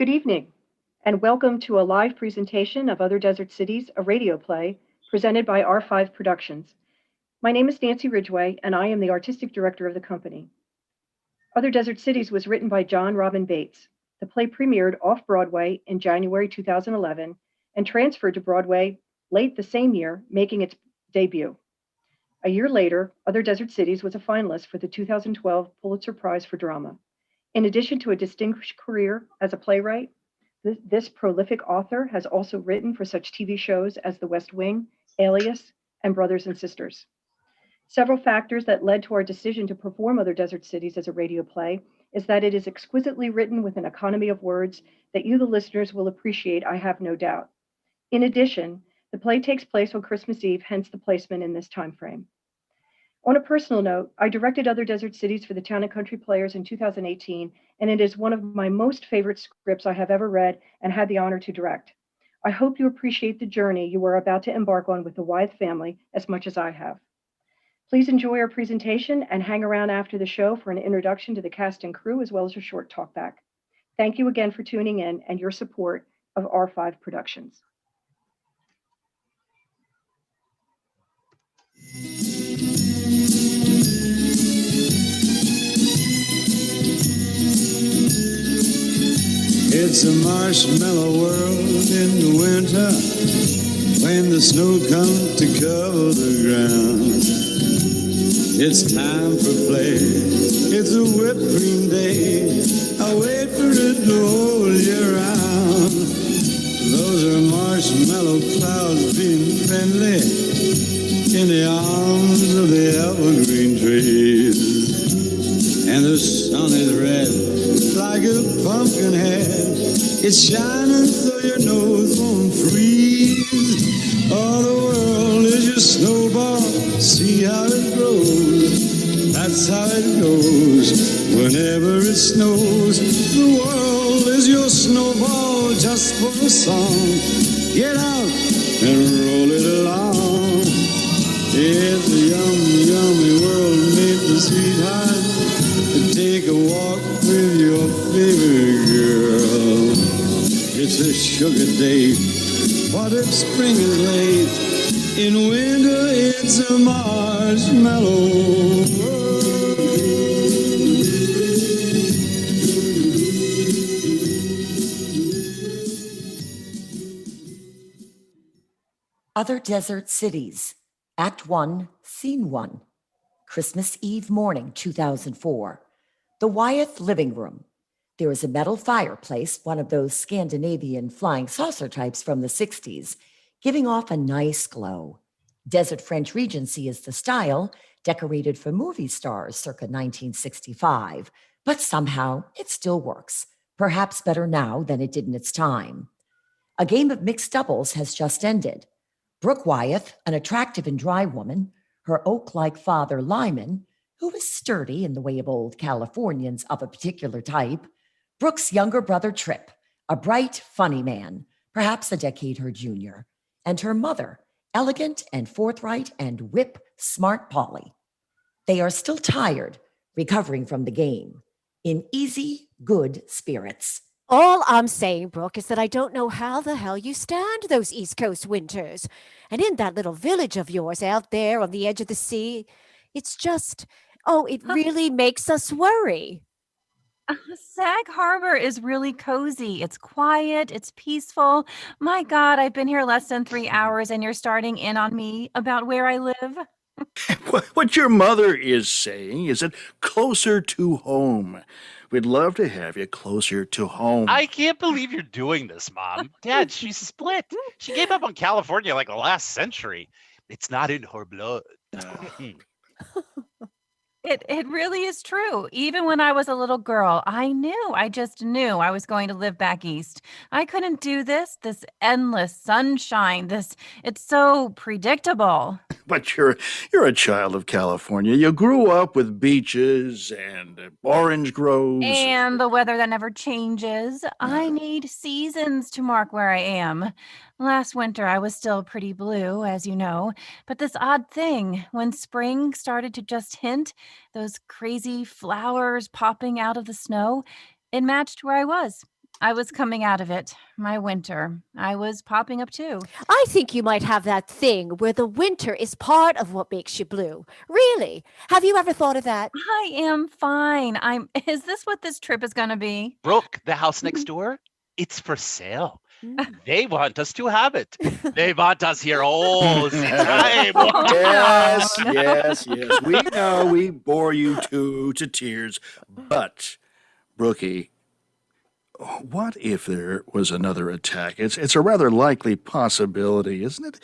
Good evening, and welcome to a live presentation of Other Desert Cities, a radio play presented by R5 Productions. My name is Nancy Ridgway, and I am the artistic director of the company. Other Desert Cities was written by John Robin Bates. The play premiered off Broadway in January 2011 and transferred to Broadway late the same year, making its debut. A year later, Other Desert Cities was a finalist for the 2012 Pulitzer Prize for Drama. In addition to a distinguished career as a playwright, this prolific author has also written for such TV shows as The West Wing, Alias, and Brothers and Sisters. Several factors that led to our decision to perform Other Desert Cities as a radio play is that it is exquisitely written with an economy of words that you, the listeners, will appreciate, I have no doubt. In addition, the play takes place on Christmas Eve, hence the placement in this time frame. On a personal note, I directed Other Desert Cities for the Town and Country Players in 2018, and it is one of my most favorite scripts I have ever read and had the honor to direct. I hope you appreciate the journey you are about to embark on with the Wyeth family as much as I have. Please enjoy our presentation and hang around after the show for an introduction to the cast and crew as well as a short talkback. Thank you again for tuning in and your support of R5 Productions. It's a marshmallow world in the winter when the snow comes to cover the ground. It's time for play. It's a whipped cream day. I wait for it to hold you around. Those are marshmallow clouds being friendly in the arms of the evergreen trees. And the sun is red like a pumpkin head. It's shining so your nose won't freeze. All the world is your snowball. See how it grows. That's how it goes. Whenever it snows, the world is your snowball just for a song. Get out and roll it along. It's a yummy, yummy world made for sweethearts. Take a walk with your favorite girl. It's a sugar day. What if spring is late? In winter it's a marshmallow world. Other Desert Cities, Act 1, Scene 1. Christmas Eve morning, 2004. The Wyeth living room. There is a metal fireplace, one of those Scandinavian flying saucer types from the 60s, giving off a nice glow. Desert French Regency is the style, decorated for movie stars circa 1965, but somehow it still works, perhaps better now than it did in its time. A game of mixed doubles has just ended. Brooke Wyeth, an attractive and dry woman, her oak-like father, Lyman, who was sturdy in the way of old Californians of a particular type, Brooke's younger brother, Trip, a bright, funny man, perhaps a decade her junior, and her mother, elegant and forthright and whip-smart Polly. They are still tired, recovering from the game, in easy, good spirits. All I'm saying, Brooke, is that I don't know how the hell you stand those East Coast winters. And in that little village of yours out there on the edge of the sea, it's just, it really makes us worry. Sag Harbor is really cozy. It's quiet. It's peaceful. My God, I've been here less than 3 hours and you're starting in on me about where I live. What your mother is saying is that closer to home. We'd love to have you closer to home. I can't believe you're doing this, Mom. Dad, she's split. She gave up on California like the last century. It's not in her blood. It really is true. Even when I was a little girl, I just knew I was going to live back east. I couldn't do this endless sunshine, it's so predictable. But you're a child of California. You grew up with beaches and orange groves. And the weather that never changes. I need seasons to mark where I am. Last winter, I was still pretty blue, as you know, but this odd thing, when spring started to just hint, those crazy flowers popping out of the snow, it matched where I was. I was coming out of it. My winter. I was popping up too. I think you might have that thing where the winter is part of what makes you blue. Really? Have you ever thought of that? I am fine. Is this what this trip is going to be? Brooke, the house next door, it's for sale. Mm. They want us to have it. They want us here all the time. Yes, no. yes, yes. We know we bore you two to tears, but Brookie, what if there was another attack? It's a rather likely possibility, isn't it?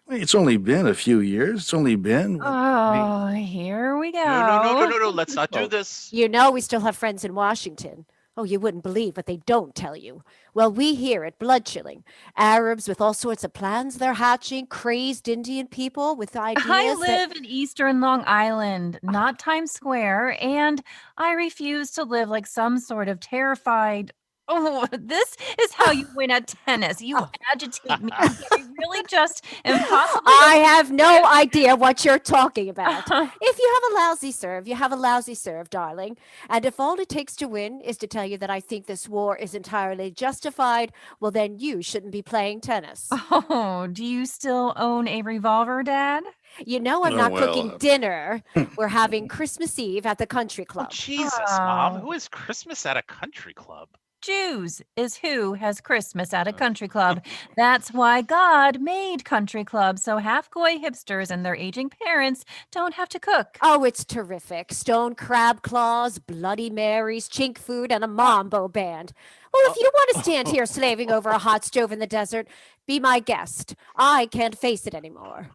I mean, it's only been a few years. It's only been Oh, here we go. No. Let's not do this. You know we still have friends in Washington. Oh, you wouldn't believe what they don't tell you. Well, we hear it blood-chilling. Arabs with all sorts of plans they're hatching, crazed Indian people with ideas I live in Eastern Long Island, not Times Square, and I refuse to live like some sort of terrified. Oh, this is how you win at tennis. You agitate me. You really just impossible. I have no idea what you're talking about. If you have a lousy serve, you have a lousy serve, darling. And if all it takes to win is to tell you that I think this war is entirely justified, well, then you shouldn't be playing tennis. Oh, do you still own a revolver, Dad? You know I'm Oh, not well, cooking dinner. We're having Christmas Eve at the country Oh, club. Jesus, Mom. Oh. Who is Christmas at a country club? Jews is who has Christmas at a country club. That's why God made country clubs, so half-goy hipsters and their aging parents don't have to cook. Oh, it's terrific. Stone crab claws, Bloody Marys, chink food, and a mambo band. Well, if you want to stand here slaving over a hot stove in the desert, be my guest. I can't face it anymore.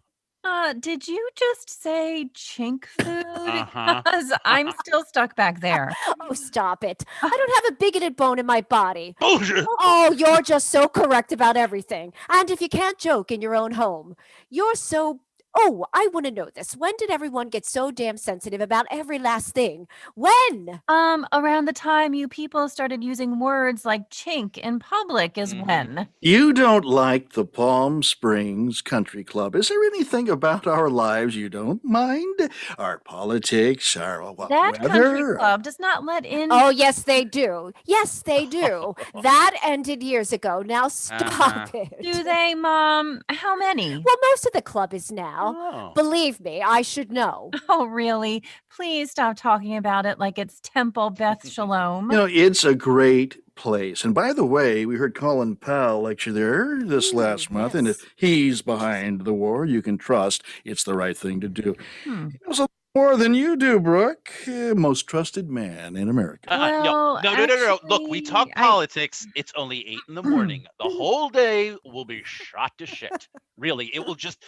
Did you just say chink food? Uh-huh. Because I'm still stuck back there. Oh, stop it. I don't have a bigoted bone in my body. Bullshit. Oh, you're just so correct about everything. And if you can't joke in your own home, you're so. Oh, I want to know this. When did everyone get so damn sensitive about every last thing? When? Around the time you people started using words like chink in public is when. you don't like the Palm Springs Country Club. Is there anything about our lives you don't mind? Our politics, our That country weather? club does not let in. Oh, yes, they do. Yes, they do. That ended years ago. Now stop it. Do they, Mom? How many? Well, most of the club is now. Oh. Believe me, I should know. Oh, really? Please stop talking about it like it's Temple Beth Shalom. You know, it's a great place. And by the way, we heard Colin Powell lecture there this last month, and if he's behind the war, you can trust it's the right thing to do. He knows a lot more than you do, Brooke. Most trusted man in America. Well, No. Look, we talk actually, politics. It's only 8 in the morning. The whole day will be shot to shit. Really, it will just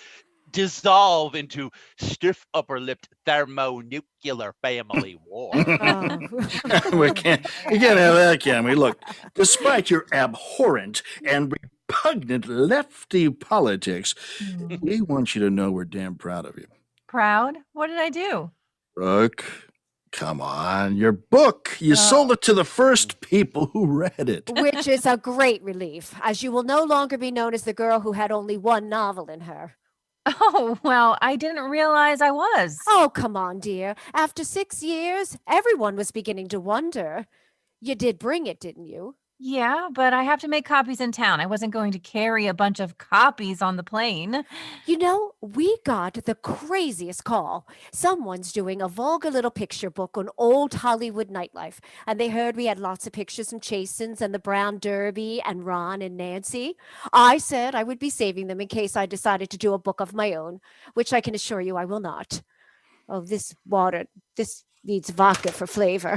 dissolve into stiff upper-lipped thermonuclear family war. Oh. We can't have that, can we? Look, despite your abhorrent and repugnant lefty politics, we want you to know we're damn proud of you. Proud? What did I do? Brooke, come on, your book. You sold it to the first people who read it. Which is a great relief, as you will no longer be known as the girl who had only one novel in her. Oh, well, I didn't realize I was. Oh, come on, dear. After 6 years, everyone was beginning to wonder. You did bring it, didn't you? Yeah, but I have to make copies in town. I wasn't going to carry a bunch of copies on the plane. You know, we got the craziest call. Someone's doing a vulgar little picture book on old Hollywood nightlife, and they heard we had lots of pictures from Chasen's and the Brown Derby and Ron and Nancy. I said I would be saving them in case I decided to do a book of my own, which I can assure you I will not. Oh, this needs vodka for flavor.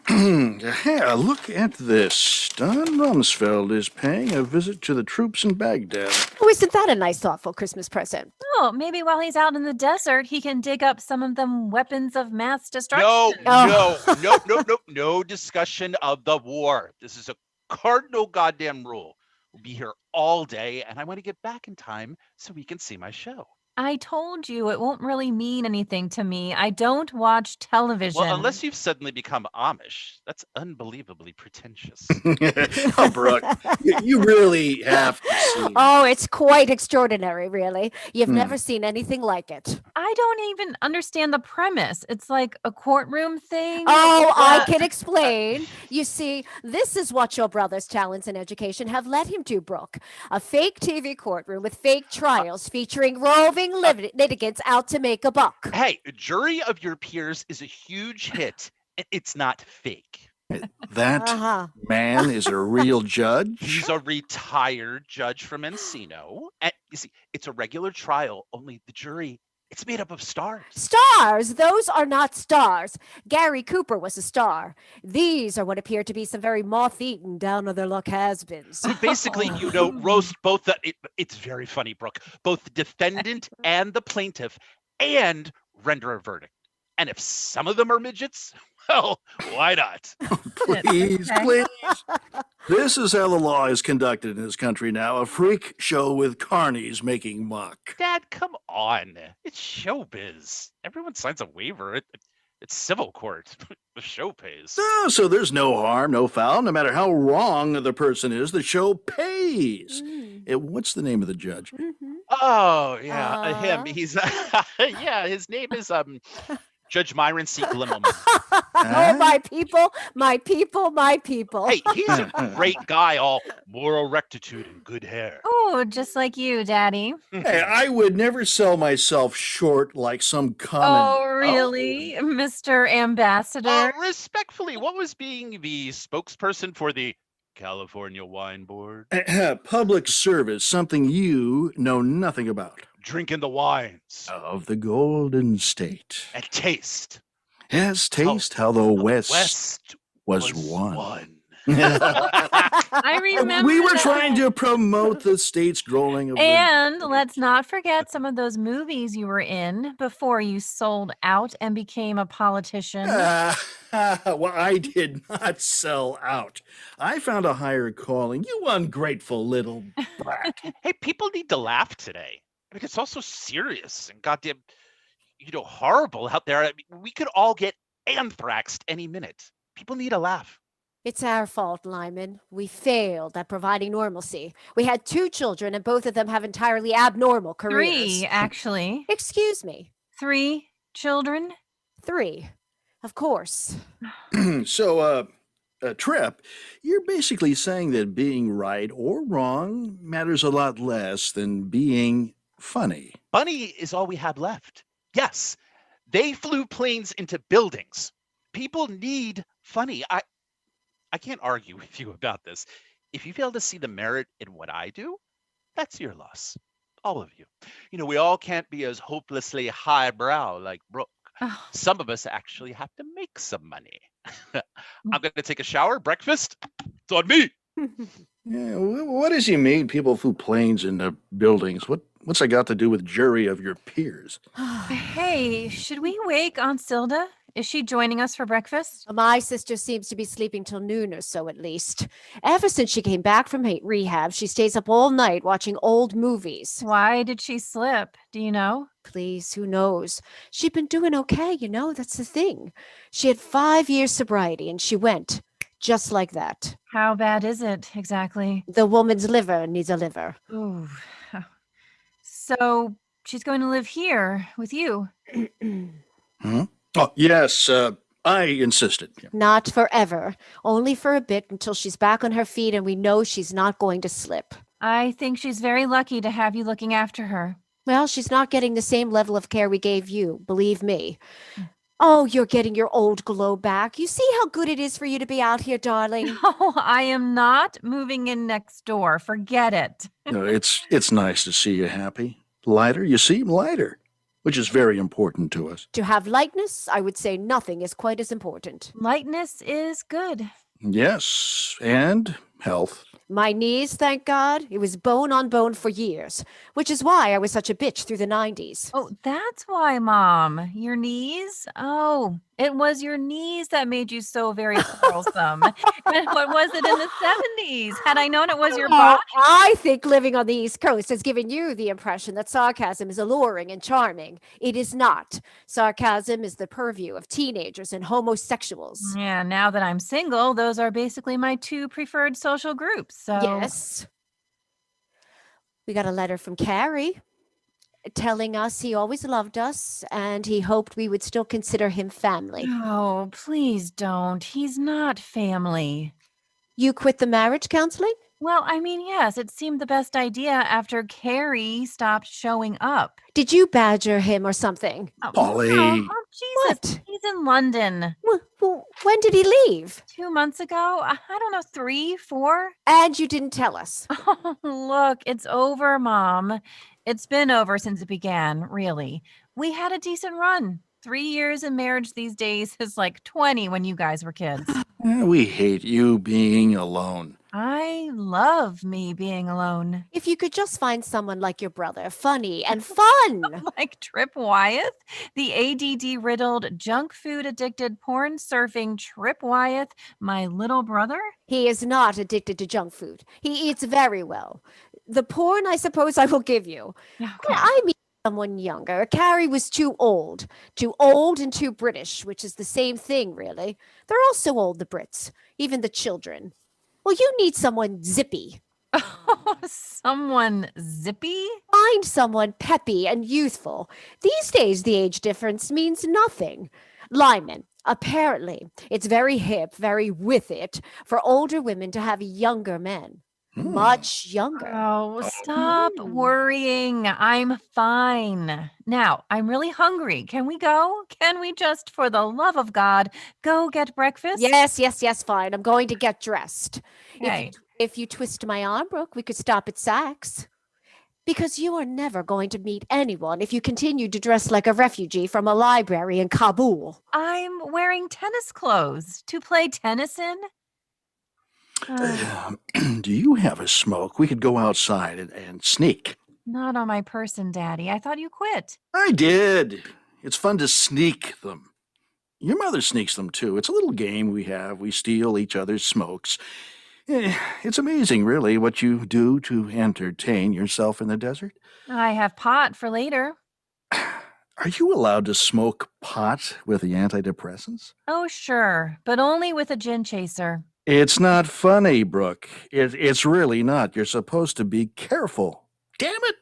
Yeah, look at this. Don Rumsfeld is paying a visit to the troops in Baghdad. Oh, isn't that a nice, thoughtful Christmas present? Oh, maybe while he's out in the desert, he can dig up some of them weapons of mass destruction. No discussion of the war. This is a cardinal goddamn rule. We'll be here all day, and I want to get back in time so we can see my show. I told you it won't really mean anything to me. I don't watch television. Well, unless you've suddenly become Amish. That's unbelievably pretentious. Oh, Brooke, you really have to see. Oh, it's quite extraordinary, really. You've Hmm. never seen anything like it. I don't even understand the premise. It's like a courtroom thing. Oh, I Uh, can explain. You see, this is what your brother's talents and education have led him to, Brooke. A fake TV courtroom with fake trials featuring roving litigants out to make a buck. Hey, Jury of Your Peers is a huge hit. It's not fake. That Uh-huh. man is a real judge. He's a retired judge from Encino. And you see, it's a regular trial, only the jury, it's made up of stars. Stars? Those are not stars. Gary Cooper was a star. These are what appear to be some very moth-eaten, down-on-their-luck has-beens. So basically, roast both it's very funny, Brooke, both the defendant and the plaintiff, and render a verdict. And if some of them are midgets, well, why not? Please, please. This is how the law is conducted in this country now. A freak show with carnies making muck. Dad, come on. It's showbiz. Everyone signs a waiver. It's civil court. The show pays. Oh, so there's no harm, no foul. No matter how wrong the person is, the show pays. What's the name of the judge? Oh, yeah, him. Uh. He's, yeah, his name is Judge Myron C. Glimmelman. Oh, my people, my people, my people. Hey, he's a great guy, all moral rectitude and good hair. oh, just like you, Daddy. Hey, I would never sell myself short like some common. Oh, really, Mr. Ambassador? Respectfully, what was being the spokesperson for the California Wine Board? Public service, something you know nothing about. Drinking the wines Of the Golden State. and taste. Yes, taste how the West, West was won. I remember. We were that. trying to promote the state's growing of the- And let's not forget some of those movies you were in before you sold out and became a politician. Well, I did not sell out. I found a higher calling. You ungrateful little brat. Hey, people need to laugh today. I mean, it's also serious and goddamn, horrible out there. I mean, we could all get anthraxed any minute. People need a laugh. It's our fault, Lyman. We failed at providing normalcy. We had 2 children, and both of them have entirely abnormal careers. 3, actually. Excuse me. 3 children? 3. Of course. So, Trip, you're basically saying that being right or wrong matters a lot less than being funny. Funny is all we have left. Yes, they flew planes into buildings. People need funny. I can't argue with you about this. If you fail to see the merit in what I do, that's your loss. All of you. We all can't be as hopelessly highbrow like Brooke. Oh, Some of us actually have to make some money. I'm going to take a shower, breakfast. It's on me. Yeah, what does he mean people flew planes into buildings? What's that got to do with jury of your peers? hey, should we wake Aunt Silda? Is she joining us for breakfast? My sister seems to be sleeping till noon or so at least. Ever since she came back from rehab, she stays up all night watching old movies. Why did she slip? Do you know? Please, who knows? She'd been doing okay, that's the thing. She had 5 years sobriety and she went just like that. How bad is it exactly? The woman's liver needs a liver. Ooh. So she's going to live here with you. Huh? Oh, yes, I insisted. Yeah. Not forever, only for a bit until she's back on her feet and we know she's not going to slip. I think she's very lucky to have you looking after her. Well, she's not getting the same level of care we gave you, believe me. Oh, you're getting your old glow back. You see how good it is for you to be out here, darling? Oh, I am not moving in next door. Forget it. It's nice to see you happy. Lighter, you seem lighter, which is very important to us. To have lightness, I would say nothing is quite as important. Lightness is good. Yes, and Health. My knees, thank God, it was bone on bone for years, which is why I was such a bitch through the 90s. Oh, that's why, Mom. Your knees? Oh, it was your knees that made you so very quarrelsome. And what was it in the 70s? Had I known it was your Oh, body? I think living on the East Coast has given you the impression that sarcasm is alluring and charming. It is not. Sarcasm is the purview of teenagers and homosexuals. Yeah, now that I'm single, those are basically my two preferred social groups. So, Yes. We got a letter from Carrie telling us he always loved us and he hoped we would still consider him family. oh, please don't. He's not family. You quit the marriage counseling? Well, I mean, yes, it seemed the best idea after Carrie stopped showing up. Did you badger him or something? Polly. Oh, Jesus. What? He's in London. When did he leave? 2 months ago? I don't know, 3, 4? And you didn't tell us. Oh, look, it's over, Mom. It's been over since it began, really. We had a decent run. 3 years in marriage these days is like 20 when you guys were kids. We hate you being alone. I love me being alone. If you could just find someone like your brother, funny and fun. Like Trip Wyeth, the ADD riddled, junk food addicted, porn surfing Trip Wyeth, my little brother? He is not addicted to junk food. He eats very well. The porn, I suppose I will give you. Okay. I mean someone younger. Carrie was too old and too British, which is the same thing, really. They're all so old, the Brits, even the children. Well, you need someone zippy. Oh, someone zippy? Find someone peppy and youthful. These days, the age difference means nothing. Lyman, apparently, it's very hip, very with it, for older women to have younger men. Much younger. Oh, stop worrying. I'm fine. Now, I'm really hungry. Can we go? Can we just, for the love of God, go get breakfast? Yes, fine. I'm going to get dressed. Okay. If you twist my arm, Brooke, we could stop at Saks. Because you are never going to meet anyone if you continue to dress like a refugee from a library in Kabul. I'm wearing tennis clothes to play tennis in. Do you have a smoke? We could go outside and sneak. Not on my person, Daddy. I thought you quit. I did. It's fun to sneak them. Your mother sneaks them too. It's a little game we have. We steal each other's smokes. It's amazing, really, what you do to entertain yourself in the desert. I have pot for later. Are you allowed to smoke pot with the antidepressants? Oh, sure, but only with a gin chaser. It's not funny, Brooke. It's really not. You're supposed to be careful. Damn it.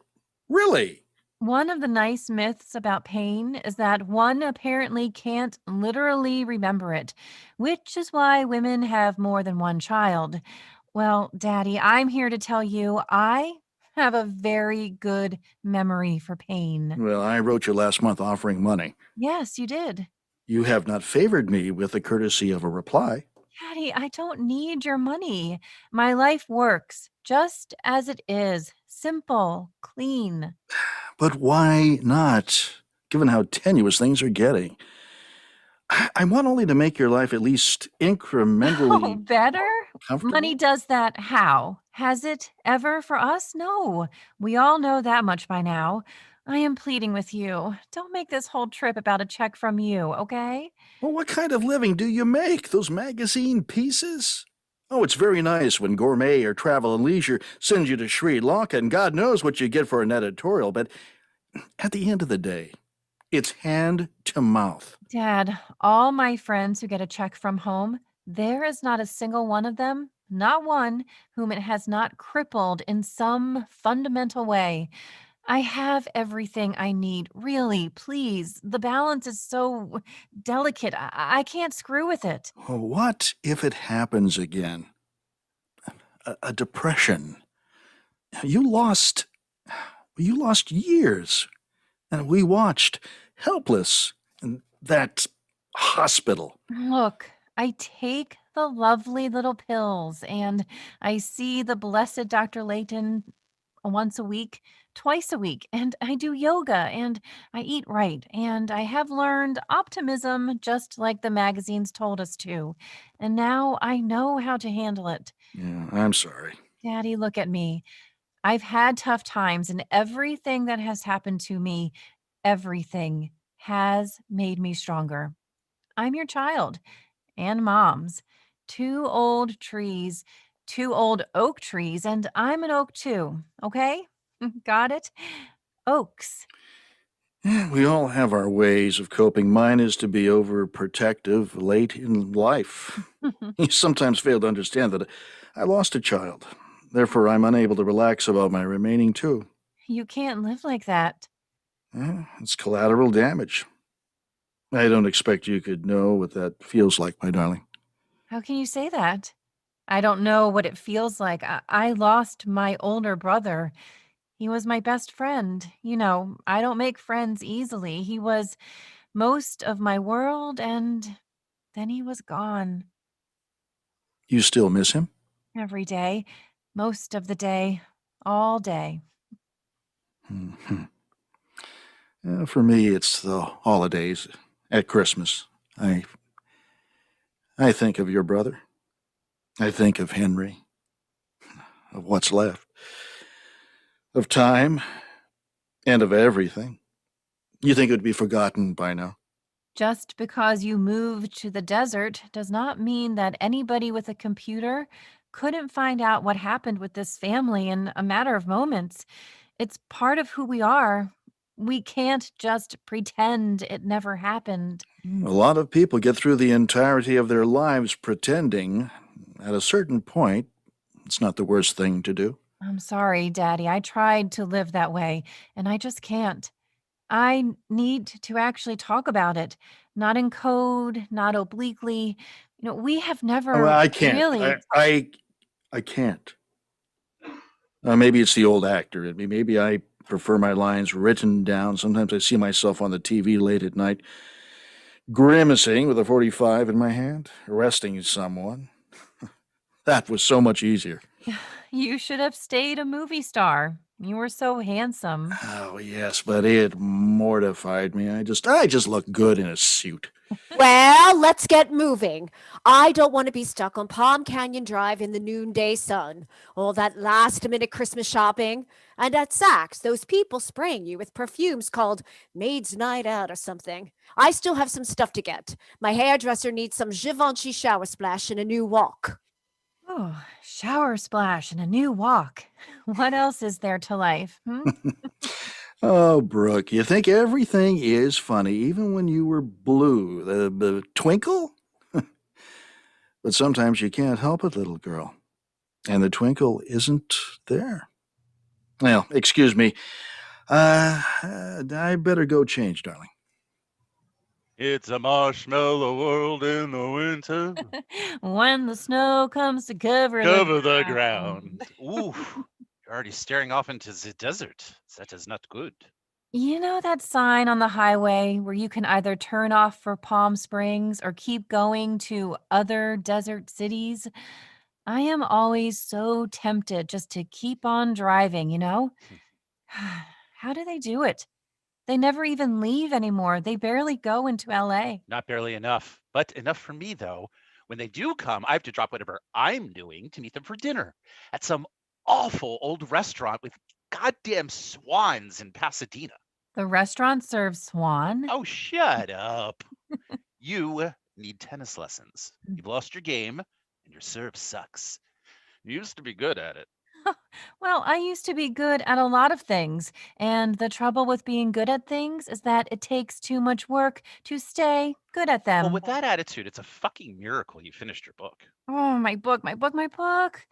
Really? One of the nice myths about pain is that one apparently can't literally remember it, which is why women have more than one child. Well, Daddy, I'm here to tell you I have a very good memory for pain. Well, I wrote you last month offering money. Yes, you did. You have not favored me with the courtesy of a reply. Daddy, I don't need your money. My life works just as it is. Simple, clean. But why not, given how tenuous things are getting? I want only to make your life at least Oh, incrementally better? comfortable. Money does that how? Has it ever for us? No. We all know that much by now. I am pleading with you. Don't make this whole trip about a check from you, okay? Well, what kind of living do you make? Those magazine pieces? Oh, it's very nice when Gourmet or Travel and Leisure sends you to Sri Lanka, and God knows what you get for an editorial, but at the end of the day, it's hand to mouth. Dad, all my friends who get a check from home, there is not a single one of them, not one, whom it has not crippled in some fundamental way. I have everything I need, really, please. The balance is so delicate. I can't screw with it. Well, what if it happens again? A depression. You lost years, and we watched, helpless, in that hospital. Look, I take the lovely little pills and I see the blessed Dr. Layton once a week, twice a week, and I do yoga and I eat right, and I have learned optimism just like the magazines told us to. And now I know how to handle it. Yeah, I'm sorry. Daddy, look at me. I've had tough times, and everything that has happened to me, everything has made me stronger. I'm your child and mom's. Two old trees, two old oak trees, and I'm an oak too. Okay? Got it? Oaks. Yeah, we all have our ways of coping. Mine is to be overprotective late in life. You sometimes fail to understand that I lost a child. Therefore, I'm unable to relax about my remaining two. You can't live like that. It's collateral damage. I don't expect you could know what that feels like, my darling. How can you say that? I don't know what it feels like. I lost my older brother. He was my best friend. I don't make friends easily. He was most of my world, and then he was gone You still miss him? every day, most of the day, all day. Mhm. For me, it's the holidays. At Christmas, I think of your brother. I think of Henry, of what's left, of time, and of everything. You think it would be forgotten by now? Just because you moved to the desert does not mean that anybody with a computer couldn't find out what happened with this family in a matter of moments. It's part of who we are. We can't just pretend it never happened. A lot of people get through the entirety of their lives pretending. At a certain point, it's not the worst thing to do. I'm sorry, Daddy. I tried to live that way, and I just can't. I need to actually talk about it, not in code, not obliquely. We have Well, never I can't. really. I can't. Maybe it's the old actor in me. Maybe I prefer my lines written down. Sometimes I see myself on the TV late at night, grimacing with a 45 in my hand, arresting someone. That was so much easier. You should have stayed a movie star. You were so handsome. Oh, yes, but it mortified me. I just look good in a suit. Well, let's get moving. I don't want to be stuck on Palm Canyon Drive in the noonday sun. All that last minute Christmas shopping. And at Saks, those people spraying you with perfumes called Maid's Night Out or something. I still have some stuff to get. My hairdresser needs some Givenchy shower splash and a new walk. Oh, shower splash and a new walk. What else is there to life? Oh, Brooke, you think everything is funny, even when you were blue. The twinkle? But sometimes you can't help it, little girl. And the twinkle isn't there. Well, excuse me. I better go change, darling. It's a marshmallow world in the winter. When the snow comes to cover Cover the ground. Ooh, you're already staring off into the desert. That is not good. You know that sign on the highway where you can either turn off for Palm Springs or keep going to other desert cities? I am always so tempted just to keep on driving. How do they do it? They never even leave anymore. They barely go into LA. Not barely enough, but enough for me, though. When they do come, I have to drop whatever I'm doing to meet them for dinner at some awful old restaurant with goddamn swans in Pasadena. The restaurant serves swan. Oh, shut up. You need tennis lessons. You've lost your game, and your serve sucks. You used to be good at it. Well, I used to be good at a lot of things, and the trouble with being good at things is that it takes too much work to stay good at Well, them. with that attitude, it's a fucking miracle you finished your book. Oh, my book, my book, my book.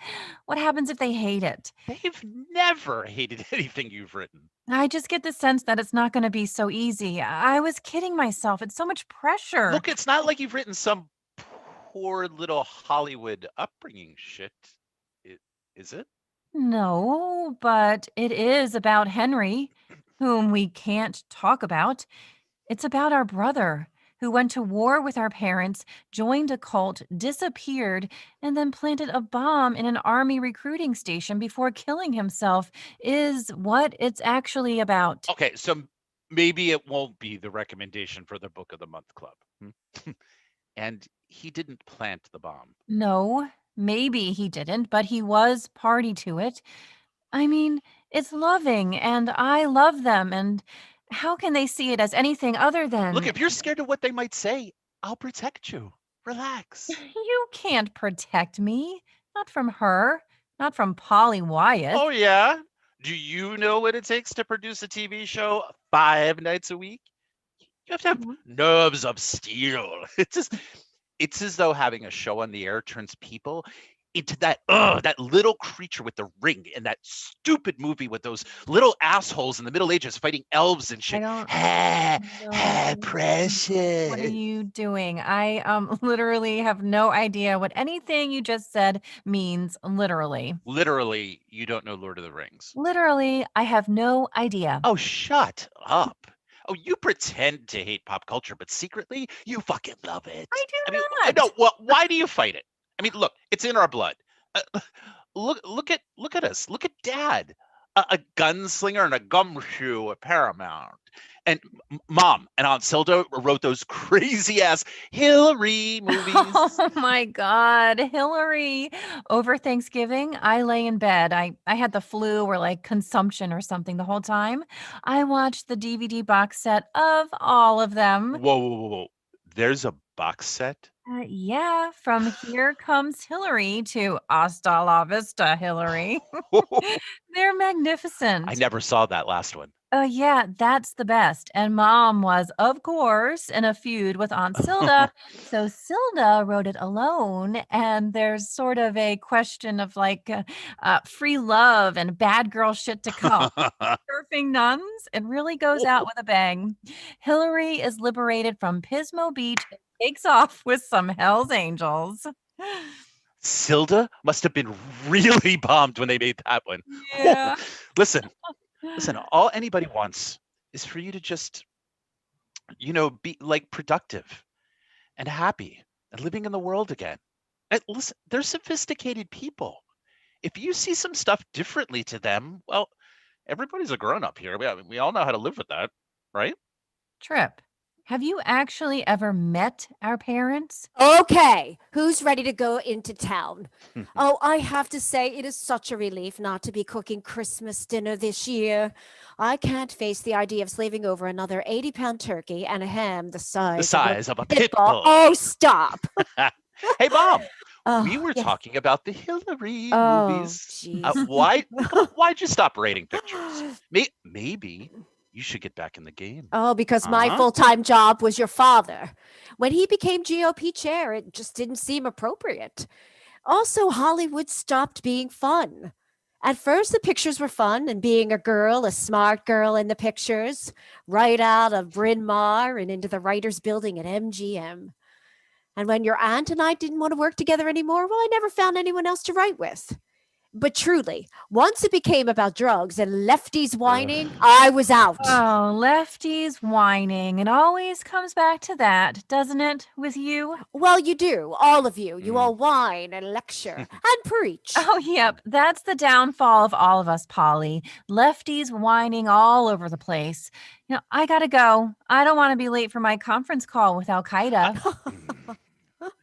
What happens if they hate it? They've never hated anything you've written. I just get the sense that it's not going to be so easy. I was kidding myself. It's so much pressure. Look, it's not like you've written some poor little Hollywood upbringing shit, is it? No, but it is about Henry, whom we can't talk about. It's about our brother. who went to war with our parents, joined a cult, disappeared, and then planted a bomb in an army recruiting station before killing himself is what it's actually about. Okay, so maybe it won't be the recommendation for the Book of the Month Club. And he didn't plant the bomb. No, maybe he didn't, but he was party to it. I mean, it's loving, and I love them, and how can they see it as anything other than... Look, if you're scared of what they might say, I'll protect you. Relax. You can't protect me. Not from her. Not from Polly Wyeth. Oh, yeah? Do you know what it takes to produce a TV show 5 nights a week? You have to have nerves of steel. It's as though having a show on the air turns people into that little creature with the ring in that stupid movie with those little assholes in the Middle Ages fighting elves and shit. Precious. What are you doing? I literally have no idea what anything you just said means, literally. Literally, you don't know Lord of the Rings. Literally, I have no idea. Oh, shut up. Oh, you pretend to hate pop culture, but secretly, you fucking love it. I do not. not. No, why do you fight it? I mean, look, it's in our blood. Look at us. Look at Dad, a gunslinger and a gumshoe at Paramount, and Mom and Aunt Silda wrote those crazy ass Hillary movies. Oh my God, Hillary! Over Thanksgiving, I lay in bed. I had the flu or like consumption or something the whole time. I watched the DVD box set of all of them. Whoa! There's a box set. Yeah, from Here Comes Hillary to Hasta la Vista, Hillary. They're magnificent. I never saw that last one. Yeah, that's the best. And Mom was, of course, in a feud with Aunt Silda. So Silda wrote it alone. And there's sort of a question of like free love and bad girl shit to come. Surfing nuns. It really goes out with a bang. Hillary is liberated from Pismo Beach and takes off with some Hell's Angels. Silda must have been really bummed when they made that one. Yeah. Listen, all anybody wants is for you to just, be like productive and happy and living in the world again. And listen, they're sophisticated people. If you see some stuff differently to them, well, everybody's a grown-up here. We all know how to live with that, right? Trip. Have you actually ever met our parents? Okay, who's ready to go into town? Oh, I have to say, it is such a relief not to be cooking Christmas dinner this year. I can't face the idea of slaving over another 80-pound turkey and a ham the size of a pit bull. bull. Oh, stop. Hey, Mom. Oh, We were yes. talking about the Hillary Oh, movies. jeez. Why'd you stop rating pictures? Maybe you should get back in the game. Oh, because my full-time job was your father. When he became GOP chair, it just didn't seem appropriate. Also, Hollywood stopped being fun. At first, the pictures were fun, and being a girl, a smart girl in the pictures, right out of Bryn Mawr and into the writers' building at MGM. And when your aunt and I didn't want to work together anymore, well, I never found anyone else to write with. But truly, once it became about drugs and lefties whining, I was out. Oh, lefties whining. It always comes back to that, doesn't it, with you? Well, you do, all of you. You all whine and lecture and preach. Oh, yep. That's the downfall of all of us, Polly. Lefties whining all over the place. I gotta go. I don't want to be late for my conference call with Al Qaeda.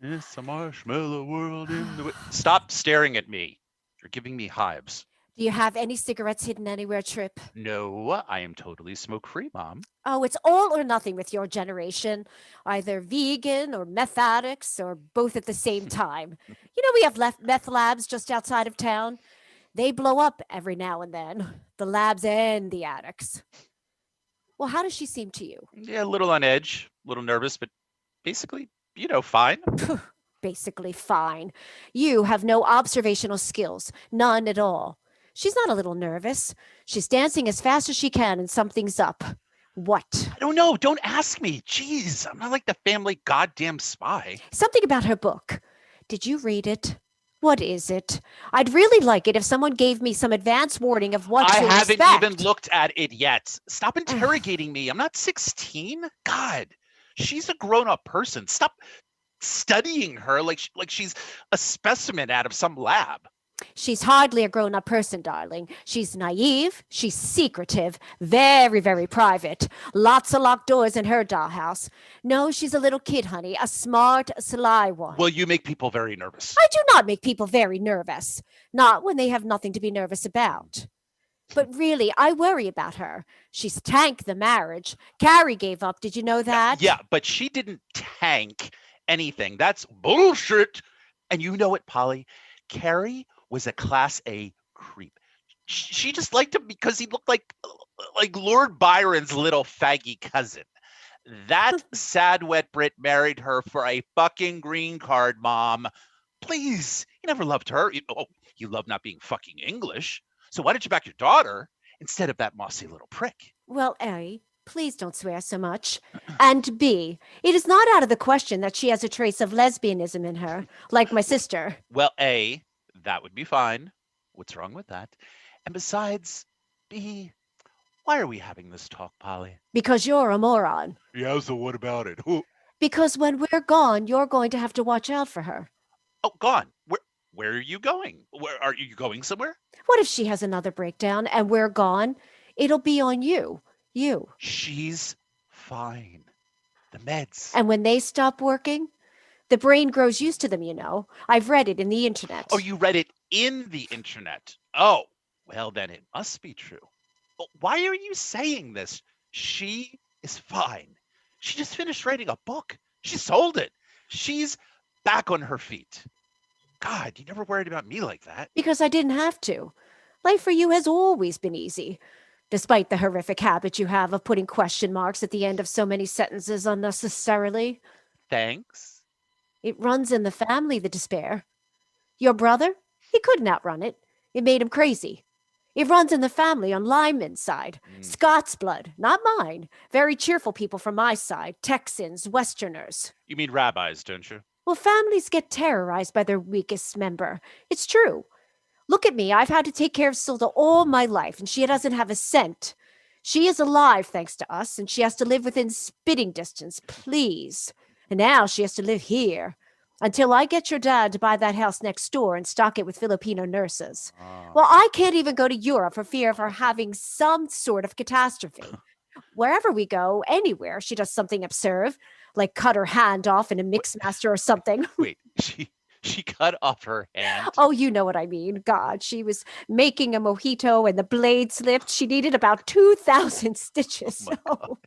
It's a marshmallow world in the... Stop staring at me. You're giving me hives. Do you have any cigarettes hidden anywhere, Trip? No, I am totally smoke-free, Mom. Oh, it's all or nothing with your generation. Either vegan or meth addicts or both at the same time. We have meth labs just outside of town. They blow up every now and then. The labs and the addicts. Well, how does she seem to you? Yeah, a little on edge, a little nervous, but basically, fine. Basically fine. You have no observational skills. None at all. She's not a little nervous. She's dancing as fast as she can and something's up. What? I don't know. Don't ask me. Jeez, I'm not like the family goddamn spy. Something about her book. Did you read it? What is it? I'd really like it if someone gave me some advance warning of what to expect. I haven't even looked at it yet. Stop interrogating me. I'm not 16. God. She's a grown-up person. Stop studying her like she's a specimen out of some lab. She's hardly a grown-up person, darling. She's naive, she's secretive, very, very private. Lots of locked doors in her dollhouse. No, she's a little kid, honey, a smart, sly one. Well, you make people very nervous. I do not make people very nervous, not when they have nothing to be nervous about. But really, I worry about her. She's tanked the marriage. Carrie gave up. Did you know that? Yeah, but she didn't tank anything. That's bullshit. And you know it, Polly. Carrie was a class A creep. She just liked him because he looked like Lord Byron's little faggy cousin. That sad wet Brit married her for a fucking green card, Mom. Please, you never loved her. You love not being fucking English. So why don't you back your daughter instead of that mossy little prick? Well, A, please don't swear so much. And B, it is not out of the question that she has a trace of lesbianism in her, like my sister. Well, A, that would be fine. What's wrong with that? And besides, B, why are we having this talk, Polly? Because you're a moron. Yeah, so what about it? Because when we're gone, you're going to have to watch out for her. Oh, gone. Where are you going? Where are you going somewhere? What if she has another breakdown and we're gone? It'll be on you. You. She's fine. The meds. And when they stop working, the brain grows used to them, you know. I've read it in the internet. Oh, you read it in the internet. Oh, well, then it must be true. But why are you saying this? She is fine. She just finished writing a book. She sold it. She's back on her feet. God, you never worried about me like that. Because I didn't have to. Life for you has always been easy, despite the horrific habit you have of putting question marks at the end of so many sentences unnecessarily. Thanks. It runs in the family, the despair. Your brother? He couldn't outrun it. It made him crazy. It runs in the family on Lyman's side. Scots blood, not mine. Very cheerful people from my side. Texans, Westerners. You mean rabbis, don't you? Well, families get terrorized by their weakest member. It's true. Look at me. I've had to take care of Silda all my life, and she doesn't have a cent. She is alive thanks to us, and she has to live within spitting distance, please. And now she has to live here until I get your dad to buy that house next door and stock it with Filipino nurses. Well, I can't even go to Europe for fear of her having some sort of catastrophe. Wherever we go, anywhere, she does something absurd, like cut her hand off in a mixmaster or something. Wait, she cut off her hand? Oh, you know what I mean. God, she was making a mojito and the blade slipped. She needed about 2,000 stitches. Oh,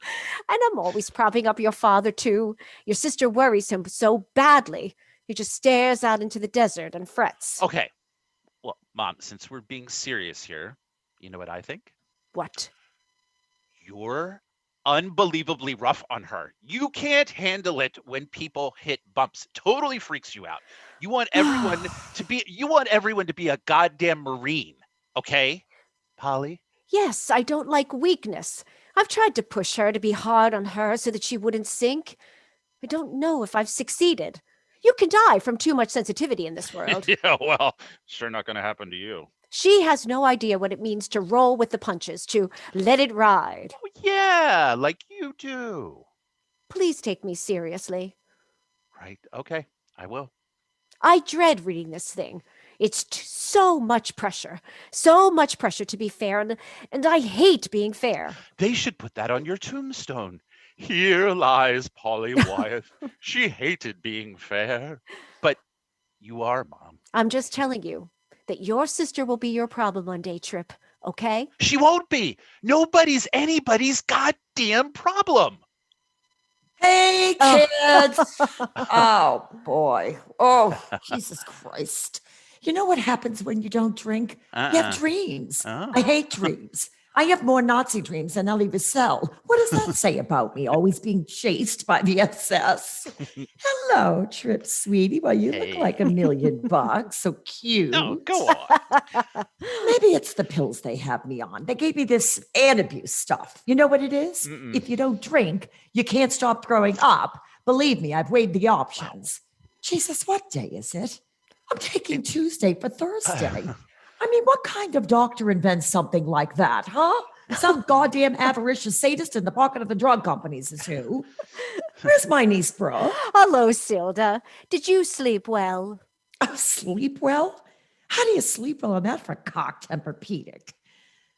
and I'm always propping up your father, too. Your sister worries him so badly. He just stares out into the desert and frets. Okay. Well, Mom, since we're being serious here, you know what I think? What? You're unbelievably rough on her. You can't handle it when people hit bumps. Totally freaks you out. You want everyone to be a goddamn Marine, okay? Polly? Yes, I don't like weakness. I've tried to push her to be hard on her so that she wouldn't sink. I don't know if I've succeeded. You can die from too much sensitivity in this world. Yeah, well, sure not going to happen to you. She has no idea what it means to roll with the punches, to let it ride. Oh, yeah, like you do. Please take me seriously. Right, okay, I will. I dread reading this thing. It's so much pressure to be fair, and I hate being fair. They should put that on your tombstone. Here lies Polly Wyeth. She hated being fair. But you are, Mom. I'm just telling you that your sister will be your problem one day, Trip, okay? She won't be. Nobody's anybody's goddamn problem. Hey, kids. Oh, boy. Oh, Jesus Christ. You know what happens when you don't drink? You have dreams. Oh. I hate dreams. I have more Nazi dreams than Elie Wiesel. What does that say about me? Always being chased by the SS. Hello, Trip, sweetie. Well, you look like $1,000,000. So cute. No, go on. Maybe it's the pills they have me on. They gave me this antabuse stuff. You know what it is? Mm-mm. If you don't drink, you can't stop throwing up. Believe me, I've weighed the options. Jesus, what day is it? I'm taking Tuesday for Thursday. I mean, what kind of doctor invents something like that, huh? Some goddamn avaricious sadist in the pocket of the drug companies is who. Where's my niece, Brooke? Hello, Silda. Did you sleep well? Oh, sleep well? How do you sleep well on that for cock-temperpedic?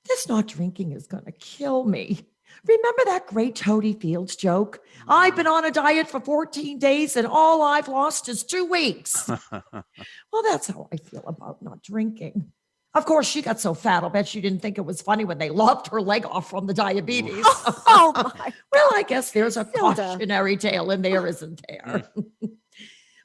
This not drinking is going to kill me. Remember that great Toady Fields joke? I've been on a diet for 14 days and all I've lost is 2 weeks. Well, that's how I feel about not drinking. Of course, she got so fat, I'll bet she didn't think it was funny when they lopped her leg off from the diabetes. Oh, my. Well, I guess there's a Hilda. cautionary tale in there, isn't there?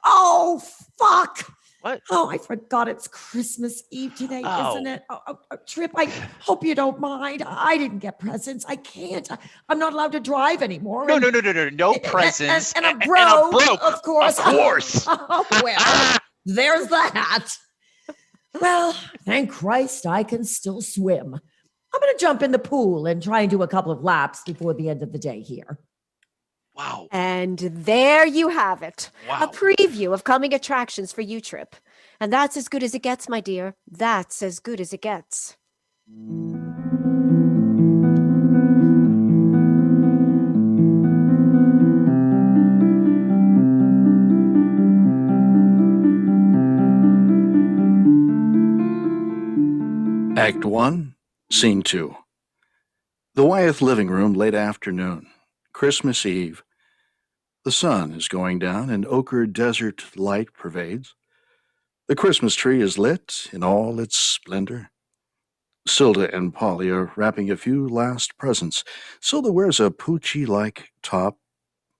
Oh, fuck. What? Oh, I forgot it's Christmas Eve today, isn't Oh. it? Trip, I hope you don't mind. I didn't get presents. I can't. I'm not allowed to drive anymore. No, and- no, no, no, no, no presents. And and a broke, broke, of course. Of course. Oh, well, there's that. Well, thank Christ I can still swim. I'm going to jump in the pool and try and do a couple of laps before the end of the day here. Wow. And there you have it. Wow. A preview of coming attractions for you, Trip. And that's as good as it gets, my dear. That's as good as it gets. Act 1, Scene 2. The Wyeth living room, late afternoon, Christmas Eve. The sun is going down and ochre desert light pervades. The Christmas tree is lit in all its splendor. Silda and Polly are wrapping a few last presents. Silda wears a Poochie-like top.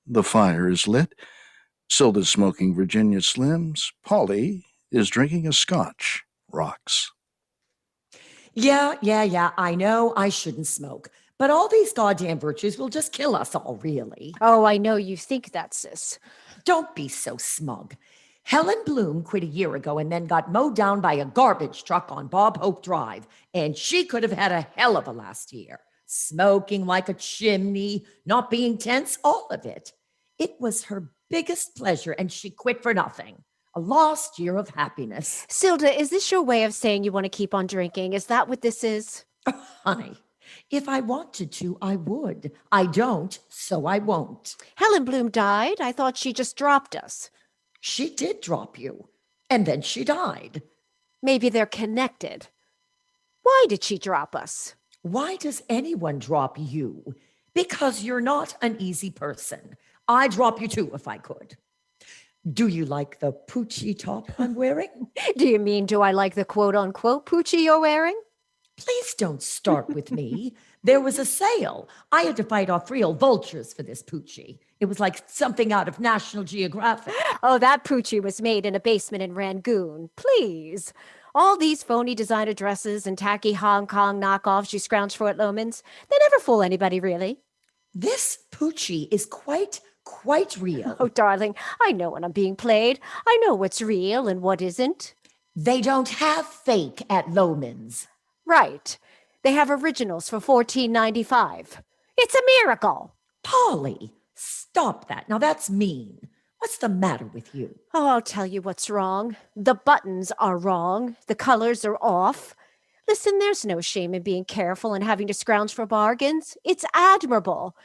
The fire is lit. Silda's smoking Virginia Slims. Polly is drinking a scotch. Rocks. Yeah. I know I shouldn't smoke, but all these goddamn virtues will just kill us all, really. Oh, I know you think that, sis. Don't be so smug. Helen Bloom quit a year ago and then got mowed down by a garbage truck on Bob Hope Drive, and she could have had a hell of a last year. Smoking like a chimney, not being tense, all of it. It was her biggest pleasure, and she quit for nothing. A lost year of happiness. Silda, is this your way of saying you want to keep on drinking? Is that what this is? Oh, honey, if I wanted to, I would. I don't, so I won't. Helen Bloom died. I thought she just dropped us. She did drop you, and then she died. Maybe they're connected. Why did she drop us? Why does anyone drop you? Because you're not an easy person. I'd drop you too if I could. Do you like the Poochie top I'm wearing? Do you mean, do I like the quote-unquote Poochie you're wearing? Please don't start with me. There was a sale. I had to fight off real vultures for this Poochie. It was like something out of National Geographic. Oh, that Poochie was made in a basement in Rangoon. Please. All these phony designer dresses and tacky Hong Kong knockoffs you scrounge for at Loman's, they never fool anybody, really. This Poochie is quite real. Oh, darling, I know when I'm being played. I know what's real and what isn't. They don't have fake at Loman's. Right. They have originals for $14.95. It's a miracle. Polly, stop that. Now that's mean. What's the matter with you? Oh, I'll tell you what's wrong. The buttons are wrong. The colors are off. Listen, there's no shame in being careful and having to scrounge for bargains. It's admirable.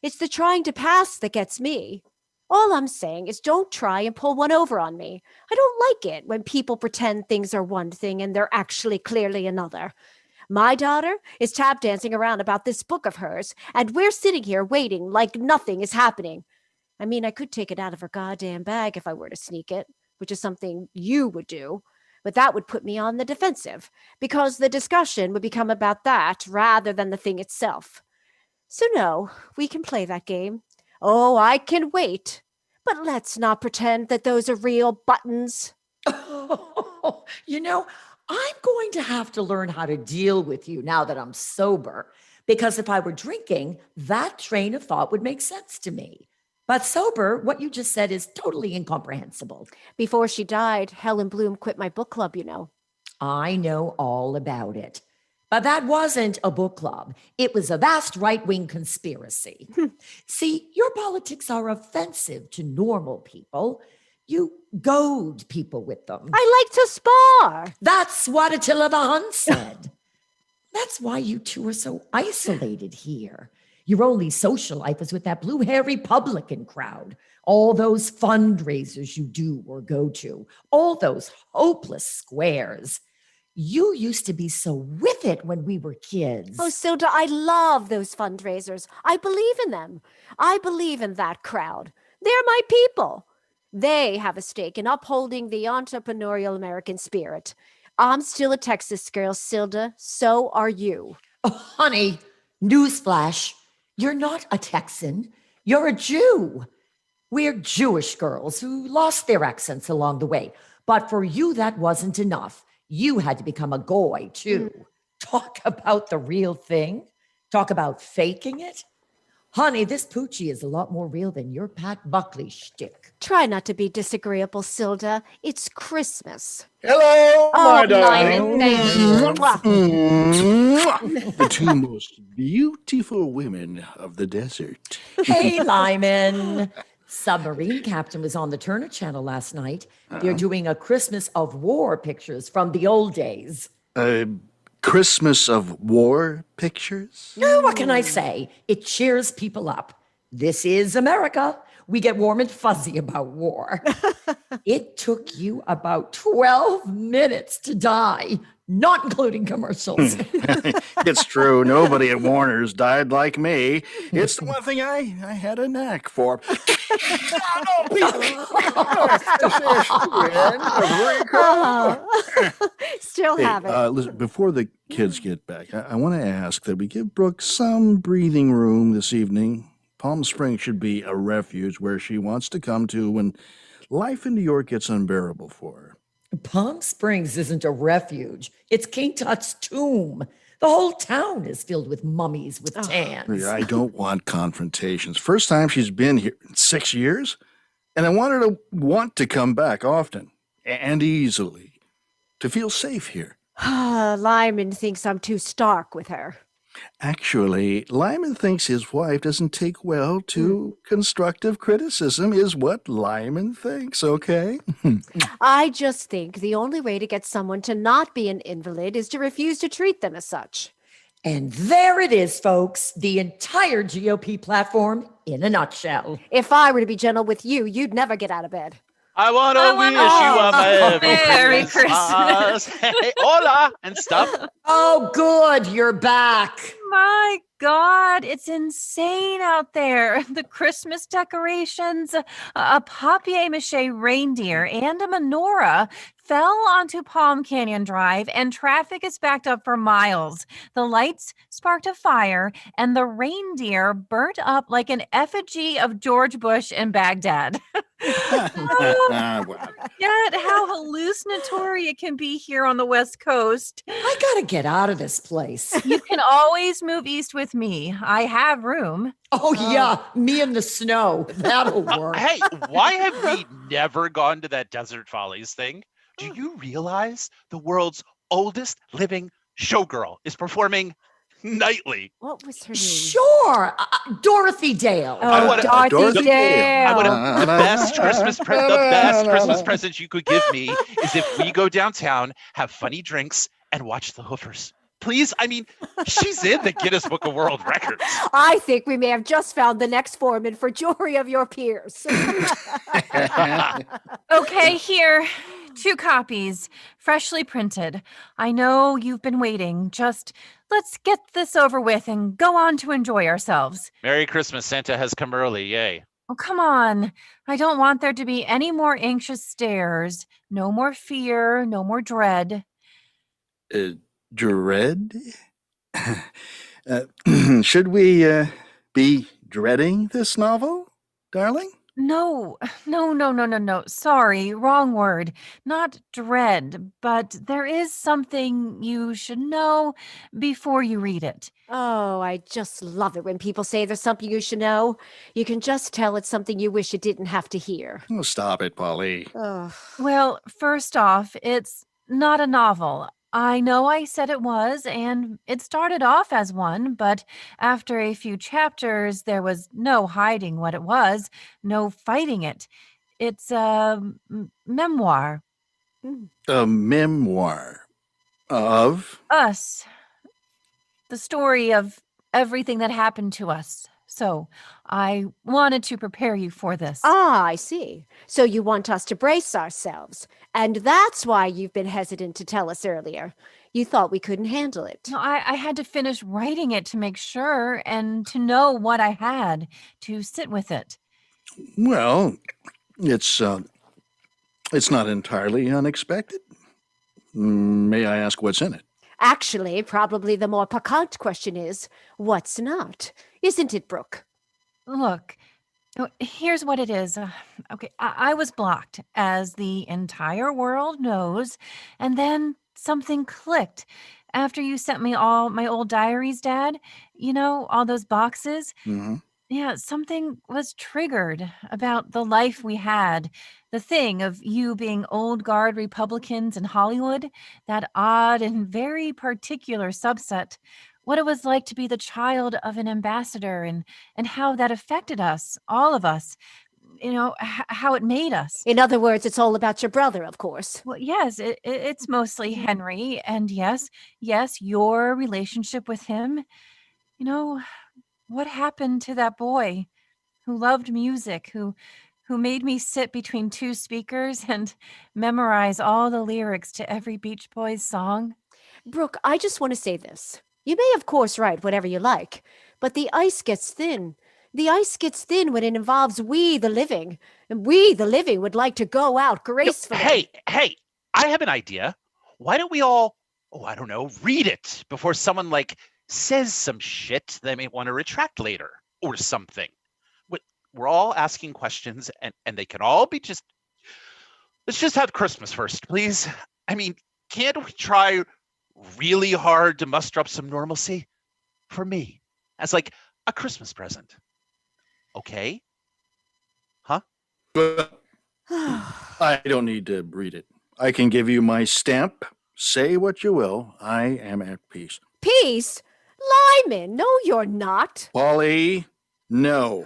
It's the trying to pass that gets me. All I'm saying is don't try and pull one over on me. I don't like it when people pretend things are one thing and they're actually clearly another. My daughter is tap dancing around about this book of hers, and we're sitting here waiting like nothing is happening. I mean, I could take it out of her goddamn bag if I were to sneak it, which is something you would do. But that would put me on the defensive, because the discussion would become about that rather than the thing itself. So no, we can play that game. Oh, I can wait. But let's not pretend that those are real buttons. You know, I'm going to have to learn how to deal with you now that I'm sober, because if I were drinking, that train of thought would make sense to me. But sober, what you just said is totally incomprehensible. Before she died, Helen Bloom quit my book club, you know. I know all about it. But that wasn't a book club. It was a vast right-wing conspiracy. See, your politics are offensive to normal people. You goad people with them. I like to spar. That's what Attila the Hun said. That's why you two are so isolated here. Your only social life is with that blue-haired Republican crowd. All those fundraisers you do or go to, all those hopeless squares. You used to be so with it when we were kids. Oh, Silda, I love those fundraisers. I believe in them. I believe in that crowd. They're my people. They have a stake in upholding the entrepreneurial American spirit. I'm still a Texas girl, Silda. So are you. Oh, honey, newsflash. You're not a Texan. You're a Jew. We're Jewish girls who lost their accents along the way. But for you, that wasn't enough. You had to become a goy, too. Talk about the real thing. Talk about faking it. Honey, this poochie is a lot more real than your Pat Buckley shtick. Try not to be disagreeable, Silda. It's Christmas. Hello, my Oh, darling. Lyman, thank you. Mwah. The two most beautiful women of the desert. Hey, Lyman. Submarine Captain was on the Turner Channel last night. They're doing a Christmas of War pictures from the old days. Christmas of War pictures? What can I say? It cheers people up. This is America. We get warm and fuzzy about war. It took you about 12 minutes to die, not including commercials. It's true. Nobody at Warner's died like me. It's the one thing I had a knack for. Still have it. Listen, before the kids get back, I want to ask that we give Brooke some breathing room this evening. Palm Springs should be a refuge where she wants to come to when life in New York gets unbearable for her. Palm Springs isn't a refuge. It's King Tut's tomb. The whole town is filled with mummies with tans. I don't want confrontations. First time she's been here in 6 years, and I want her to want to come back often and easily, to feel safe here. Lyman thinks I'm too stark with her. Actually, Lyman thinks his wife doesn't take well to constructive criticism, is what Lyman thinks, okay? I just think the only way to get someone to not be an invalid is to refuse to treat them as such. And there it is, folks. The entire GOP platform in a nutshell. If I were to be gentle with you, you'd never get out of bed. I want to wish you a Merry Christmas. Hey, hola, and stuff. Oh, good. You're back. My God, it's insane out there. The Christmas decorations, a papier-mâché reindeer, and a menorah fell onto Palm Canyon Drive, and traffic is backed up for miles. The lights sparked a fire, and the reindeer burnt up like an effigy of George Bush in Baghdad. Wow. Yet how hallucinatory it can be here on the West Coast. I gotta get out of this place. You can always move east with me. I have room. Oh, yeah. Me in the snow. That'll work. Hey, why have we never gone to that Desert Follies thing? Do you realize the world's oldest living showgirl is performing nightly? What was her name? Sure. Dorothy Dale. I wanna- Dorothy Dale. I would have the best Christmas present you could give me is if we go downtown, have funny drinks, and watch the Hoofers. Please, I mean, she's in the Guinness Book of World Records. I think we may have just found the next foreman for Jory of your peers. Okay, here. 2 copies, freshly printed. I know you've been waiting. Just let's get this over with and go on to enjoy ourselves. Merry Christmas, Santa has come early, yay. Oh, come on. I don't want there to be any more anxious stares. No more fear, no more dread. Dread? Should we be dreading this novel, darling? No. Sorry, wrong word. Not dread, but there is something you should know before you read it. Oh, I just love it when people say there's something you should know. You can just tell it's something you wish you didn't have to hear. Oh, stop it, Polly. Well, first off, it's not a novel. I know I said it was, and it started off as one, but after a few chapters, there was no hiding what it was, no fighting it. It's a memoir. A memoir of? Us. The story of everything that happened to us. So I wanted to prepare you for this. Ah, I see. So you want us to brace ourselves. And that's why you've been hesitant to tell us earlier. You thought we couldn't handle it. No, I had to finish writing it to make sure and to know what I had to sit with it. Well, it's not entirely unexpected. May I ask what's in it? Actually, probably the more piquant question is, what's not? Isn't it, Brooke? Look, here's what it is. Okay, I was blocked, as the entire world knows, and then something clicked. After you sent me all my old diaries, Dad, all those boxes, Mm-hmm. yeah, something was triggered about the life we had. The thing of you being old guard Republicans in Hollywood, that odd and very particular subset. What it was like to be the child of an ambassador and how that affected us, all of us, how it made us. In other words, it's all about your brother, of course. Well, yes, it's mostly Henry. And yes, your relationship with him. What happened to that boy who loved music, who made me sit between two speakers and memorize all the lyrics to every Beach Boys song? Brooke, I just want to say this. You may, of course, write whatever you like, but the ice gets thin. The ice gets thin when it involves we, the living. And we, the living, would like to go out gracefully. Hey, I have an idea. Why don't we all, I don't know, read it before someone says some shit they may want to retract later or something. We're all asking questions and they can all be let's just have Christmas first, please. I mean, can't we try really hard to muster up some normalcy for me as a Christmas present? Okay? Huh? I don't need to read it. I can give you my stamp. Say what you will. I am at peace. Peace? Lyman, no, you're not. Polly, no.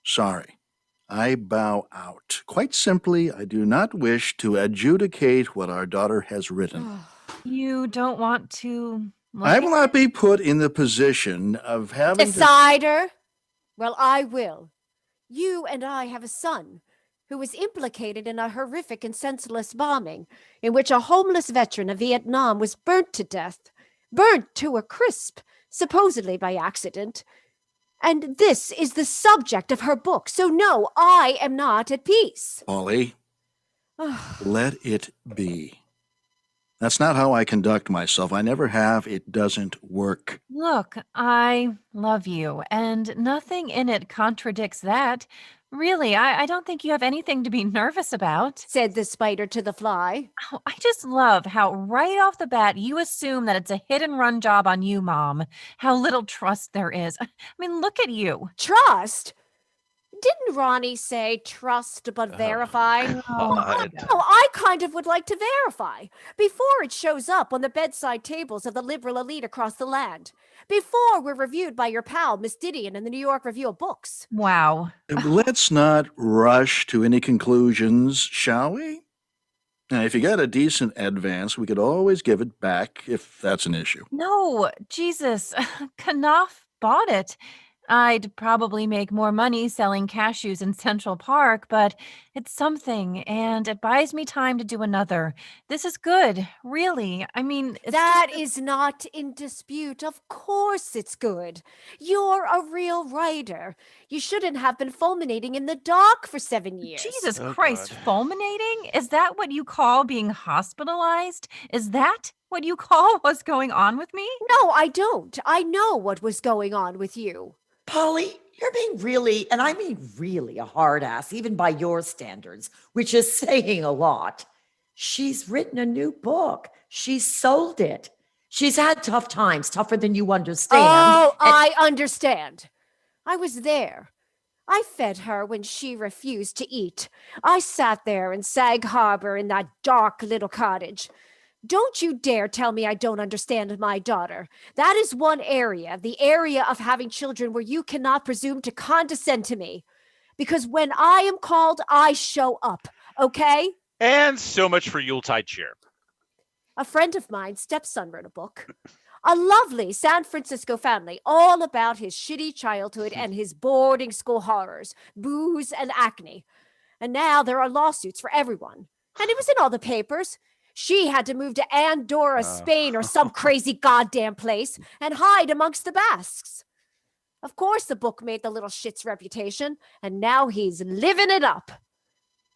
Sorry. I bow out. Quite simply, I do not wish to adjudicate what our daughter has written. You don't want to... I will not be put in the position of having Decider? Well, I will. You and I have a son who was implicated in a horrific and senseless bombing in which a homeless veteran of Vietnam was burnt to death, burnt to a crisp, supposedly by accident. And this is the subject of her book. So no, I am not at peace. Polly, let it be. That's not how I conduct myself. I never have. It doesn't work. Look, I love you, and nothing in it contradicts that. Really, I don't think you have anything to be nervous about, said the spider to the fly. Oh, I just love how right off the bat you assume that it's a hit and run job on you, Mom. How little trust there is. I mean, look at you. Trust? Didn't Ronnie say trust but verify? God. No, I kind of would like to verify before it shows up on the bedside tables of the liberal elite across the land. Before we're reviewed by your pal, Miss Didion, in the New York Review of Books. Wow. Let's not rush to any conclusions, shall we? Now, if you got a decent advance, we could always give it back if that's an issue. No, Jesus. Knopf bought it. I'd probably make more money selling cashews in Central Park, but it's something, and it buys me time to do another. This is good, really. I mean, that is not in dispute. Of course it's good. You're a real writer. You shouldn't have been fulminating in the dark for 7 years. Jesus Christ, fulminating? Is that what you call being hospitalized? Is that what you call what's going on with me? No, I don't. I know what was going on with you. Polly, you're being really, and I mean really, a hard ass, even by your standards, which is saying a lot. She's written a new book. She's sold it. She's had tough times, tougher than you understand. Oh, I understand. I was there. I fed her when she refused to eat. I sat there in Sag Harbor in that dark little cottage. Don't you dare tell me I don't understand my daughter. That is one area, the area of having children where you cannot presume to condescend to me. Because when I am called, I show up, okay? And so much for Yuletide cheer. A friend of mine's stepson wrote a book. A lovely San Francisco family, all about his shitty childhood and his boarding school horrors, booze and acne. And now there are lawsuits for everyone. And it was in all the papers. She had to move to Andorra, Spain, or some crazy goddamn place and hide amongst the Basques. Of course, the book made the little shit's reputation, and now he's living it up.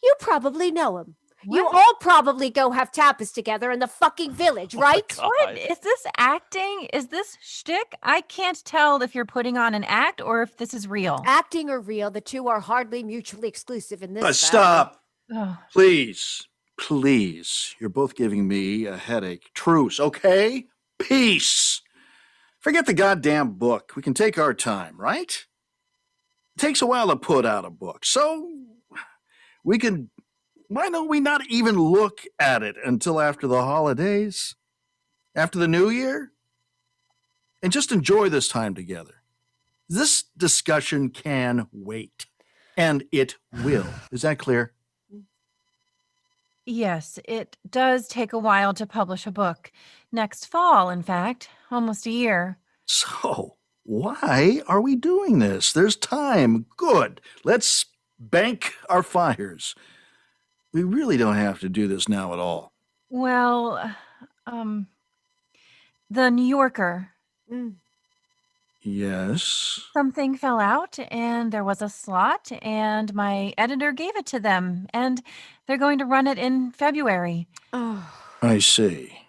You probably know him. You What? all probably go have tapas together in the fucking village, Oh my right? God. What? Is this acting? Is this shtick? I can't tell if you're putting on an act or if this is real. Acting or real, the two are hardly mutually exclusive in this family. Stop. Oh, Please. Please. You're both giving me a headache. Truce, okay? Peace. Forget the goddamn book. We can take our time, right? It takes a while to put out a book. So we can. Why don't we not even look at it until after the holidays? After the new year? And just enjoy this time together. This discussion can wait. And it will. Is that clear? yes, it does take a while to publish a book. Next fall, in fact, almost a year. So, why are we doing this? There's time. Good. Let's bank our fires. We really don't have to do this now at all. Well, the New Yorker. Mm. Yes. Something fell out and there was a slot, and my editor gave it to them, and they're going to run it in February. Oh. I see.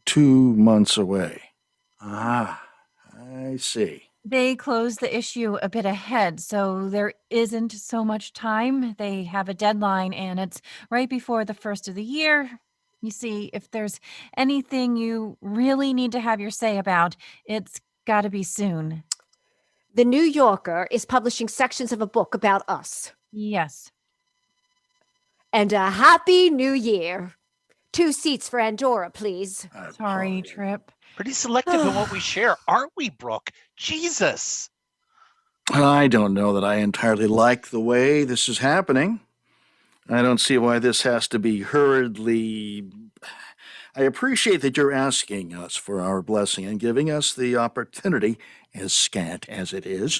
2 months away. Ah, I see. They closed the issue a bit ahead, so there isn't so much time. They have a deadline, and it's right before the first of the year. You see, if there's anything you really need to have your say about, it's got to be soon. The New Yorker is publishing sections of a book about us. Yes. And a happy new year. 2 seats for Andorra, please. Sorry, Trip. Pretty selective in what we share, aren't we, Brooke? Jesus. I don't know that I entirely like the way this is happening. I don't see why this has to be hurriedly. I appreciate that you're asking us for our blessing and giving us the opportunity, as scant as it is,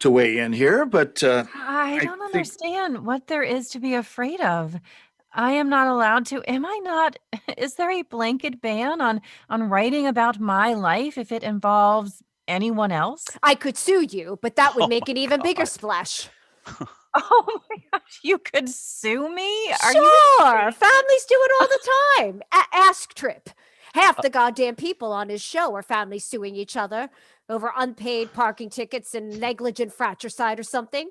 to weigh in here, but I don't think- understand what there is to be afraid of. I am not allowed to. Am I not? Is there a blanket ban on writing about my life if it involves anyone else? I could sue you, but that would Oh make my an even bigger God. splash. Oh my gosh, you could sue me? Are Sure, you families do it all the time. Ask Trip. Half the goddamn people on his show are families suing each other over unpaid parking tickets and negligent fratricide or something.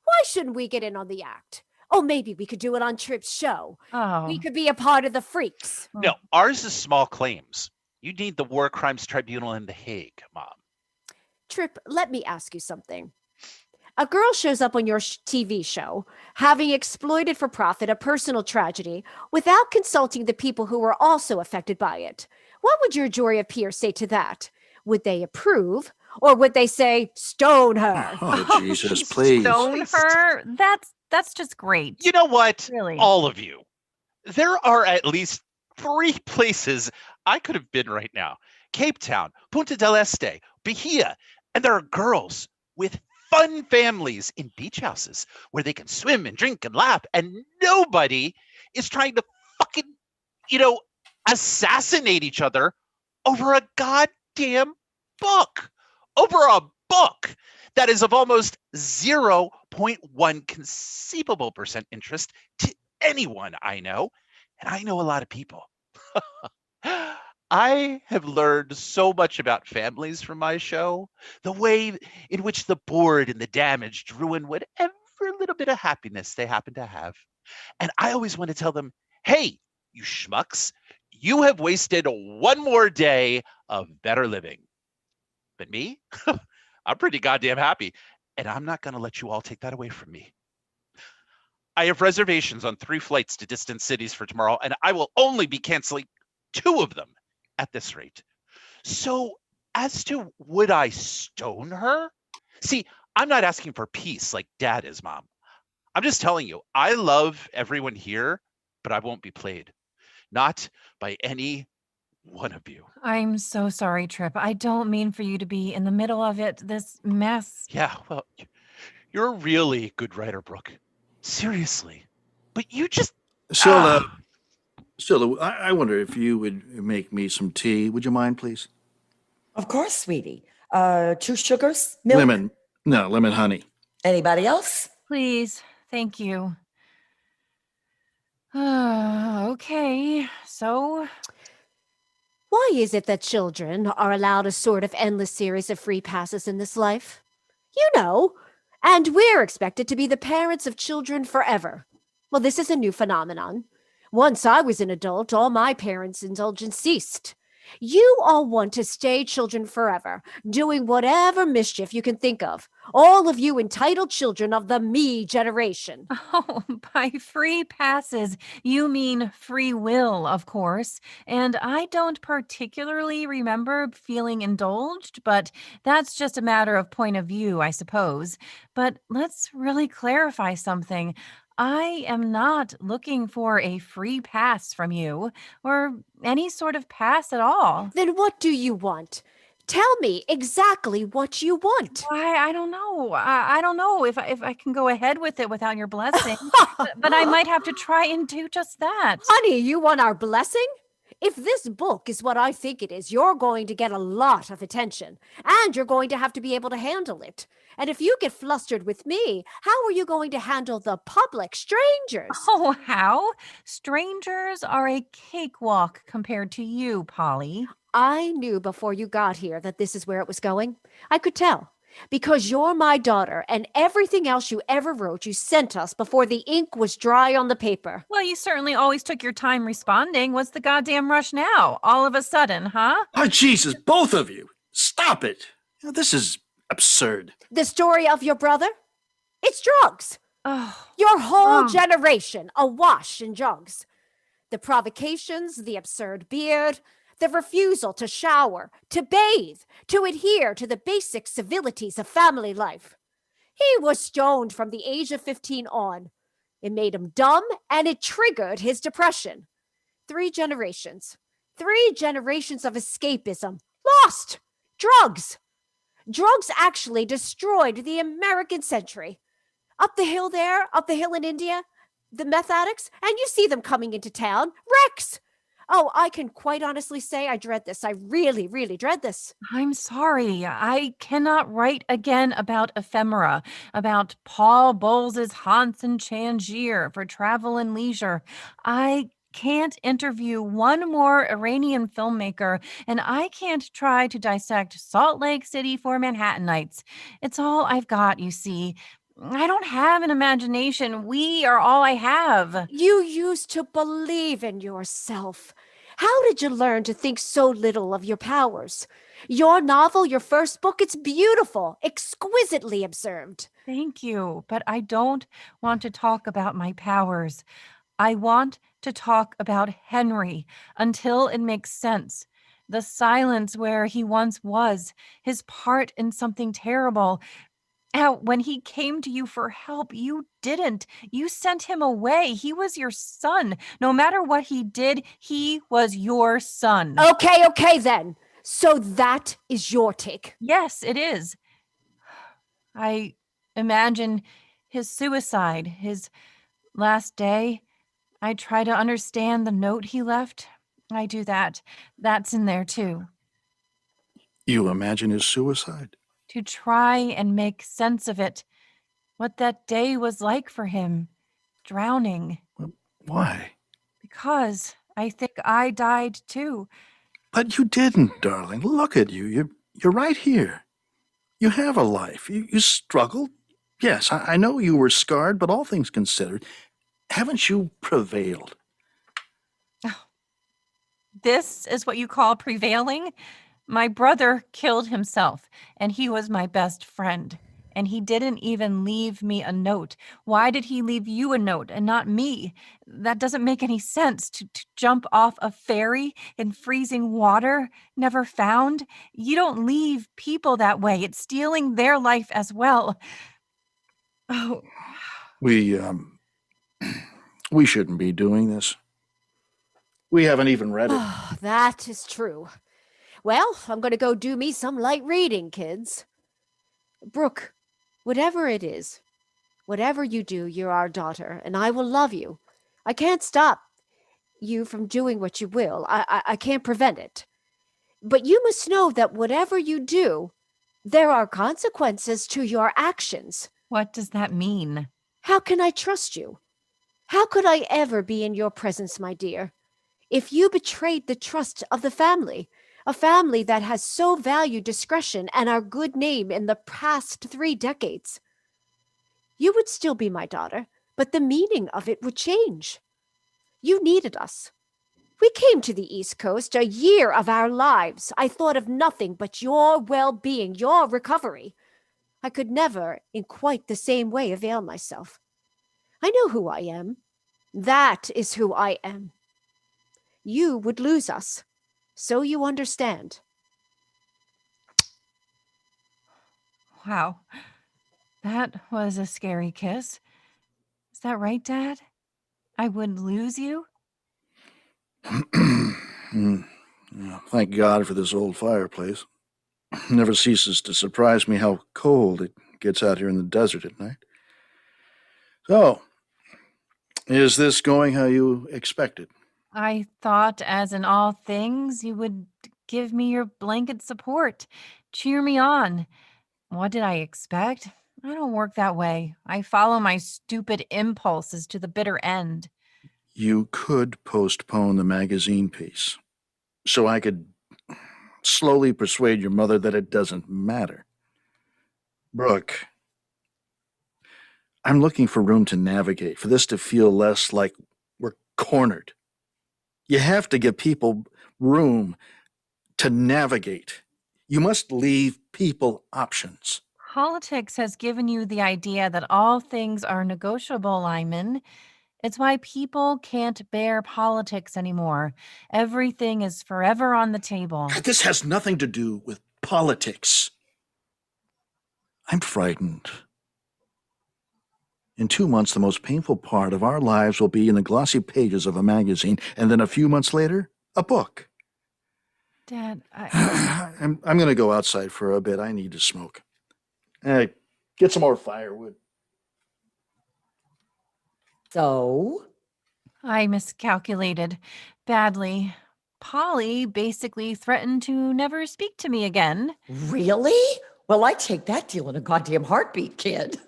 Why shouldn't we get in on the act? Oh, maybe we could do it on Trip's show. Oh, We could be a part of the freaks. No, ours is small claims. You need the War Crimes Tribunal in The Hague, Mom. Trip, let me ask you something. A girl shows up on your TV show, having exploited for profit a personal tragedy without consulting the people who were also affected by it. What would your jury of peers say to that? Would they approve, or would they say, stone her? Oh, Jesus, please. stone her? That's just great. You know what? Really? All of you. There are at least 3 places I could have been right now. Cape Town, Punta del Este, Bahia, and there are girls with fun families in beach houses where they can swim and drink and laugh, and nobody is trying to fucking, assassinate each other over a goddamn book. Over a book that is of almost 0.1 conceivable % interest to anyone I know, and I know a lot of people. I have learned so much about families from my show, the way in which the bored and the damaged ruin whatever little bit of happiness they happen to have. And I always want to tell them, hey, you schmucks, you have wasted 1 more day of better living. But me, I'm pretty goddamn happy, and I'm not going to let you all take that away from me. I have reservations on 3 flights to distant cities for tomorrow, and I will only be canceling 2 of them at this rate. So as to would I stone her? See, I'm not asking for peace like Dad is, Mom. I'm just telling you, I love everyone here, but I won't be played. Not by any One of you. I'm so sorry, Trip. I don't mean for you to be in the middle of it, this mess. Yeah, well, you're a really good writer, Brooke. Seriously. But you just. Silda, Ah, Silda, I wonder if you would make me some tea. Would you mind, please? Of course, sweetie. 2 sugars, milk. Lemon. No, lemon honey. Anybody else? Please. Thank you. Okay, so Why is it that children are allowed a sort of endless series of free passes in this life? You know, and we're expected to be the parents of children forever. Well, this is a new phenomenon. Once I was an adult, all my parents' indulgence ceased. You all want to stay children forever, doing whatever mischief you can think of. All of you entitled children of the me generation. oh, by free passes, you mean free will, of course. And I don't particularly remember feeling indulged, but that's just a matter of point of view, I suppose. But let's really clarify something. I am not looking for a free pass from you or any sort of pass at all. Then what do you want? Tell me exactly what you want. I don't know. I don't know if I can go ahead with it without your blessing, but I might have to try and do just that. Honey, you want our blessing? If this book is what I think it is, you're going to get a lot of attention, and you're going to have to be able to handle it. And if you get flustered with me, how are you going to handle the public, strangers? Oh, how? Strangers are a cakewalk compared to you, Polly. I knew before you got here that this is where it was going. I could tell. Because you're my daughter, and everything else you ever wrote, you sent us before the ink was dry on the paper. Well, you certainly always took your time responding. What's the goddamn rush now? All of a sudden, huh? Oh, Jesus, both of you. Stop it. This is absurd. The story of your brother? It's drugs. Oh, Your whole Oh. generation awash in drugs. The provocations, the absurd beard, the refusal to shower, to bathe, to adhere to the basic civilities of family life. He was stoned from the age of 15 on. It made him dumb and it triggered his depression. 3 generations. 3 generations of escapism. Lost! Drugs! Drugs actually destroyed the American century. Up the hill there, up the hill in India, the meth addicts, and you see them coming into town. Wrecks! Oh, I can quite honestly say I dread this. I really, really dread this. I'm sorry. I cannot write again about ephemera, about Paul Bowles's Haunts in Tangier for travel and leisure. I can't interview one more Iranian filmmaker, and I can't try to dissect Salt Lake City for Manhattanites. It's all I've got, you see. I don't have an imagination. We are all I have. You used to believe in yourself. How did you learn to think so little of your powers? Your novel, your first book, it's beautiful, exquisitely observed. Thank you, but I don't want to talk about my powers. I want to talk about Henry until it makes sense. The silence where he once was, his part in something terrible. Now, when he came to you for help, you didn't. You sent him away. He was your son. No matter what he did, he was your son. Okay then. So that is your take. Yes, it is. I imagine his suicide, his last day. I try to understand the note he left. I do that. That's in there too. You imagine his suicide? To try and make sense of it. What that day was like for him. Drowning. Why? Because I think I died too. But you didn't, darling. Look at you. You're right here. You have a life. You struggled. Yes, I know you were scarred, but all things considered, haven't you prevailed? This is what you call prevailing? My brother killed himself, and he was my best friend. And he didn't even leave me a note. Why did he leave you a note and not me? That doesn't make any sense. To jump off a ferry in freezing water, never found. You don't leave people that way. It's stealing their life as well. Oh, We shouldn't be doing this. We haven't even read it. Oh, that is true. Well, I'm going to go do me some light reading, kids. Brooke, whatever it is, whatever you do, you're our daughter, and I will love you. I can't stop you from doing what you will. I can't prevent it. But you must know that whatever you do, there are consequences to your actions. What does that mean? How can I trust you? How could I ever be in your presence, my dear, if you betrayed the trust of the family, a family that has so valued discretion and our good name in the past 3 decades? You would still be my daughter, but the meaning of it would change. You needed us. We came to the East Coast a year of our lives. I thought of nothing but your well-being, your recovery. I could never, in quite the same way, avail myself. I know who I am. That is who I am. You would lose us, so you understand. Wow. That was a scary kiss. Is that right, Dad? I would lose you? Yeah, thank God for this old fireplace. Never ceases to surprise me how cold it gets out here in the desert at night. So, is this going how you expected? I thought, as in all things, you would give me your blanket support, cheer me on. What did I expect? I don't work that way. I follow my stupid impulses to the bitter end. You could postpone the magazine piece, so I could slowly persuade your mother that it doesn't matter. Brooke, I'm looking for room to navigate, for this to feel less like we're cornered. You have to give people room to navigate. You must leave people options. Politics has given you the idea that all things are negotiable, Lyman. It's why people can't bear politics anymore. Everything is forever on the table. This has nothing to do with politics. I'm frightened. In 2 months, the most painful part of our lives will be in the glossy pages of a magazine, and then a few months later, a book. Dad, I'm going to go outside for a bit. I need to smoke. Hey, get some more firewood. So, I miscalculated badly. Polly basically threatened to never speak to me again. really? Well, I take that deal in a goddamn heartbeat, kid.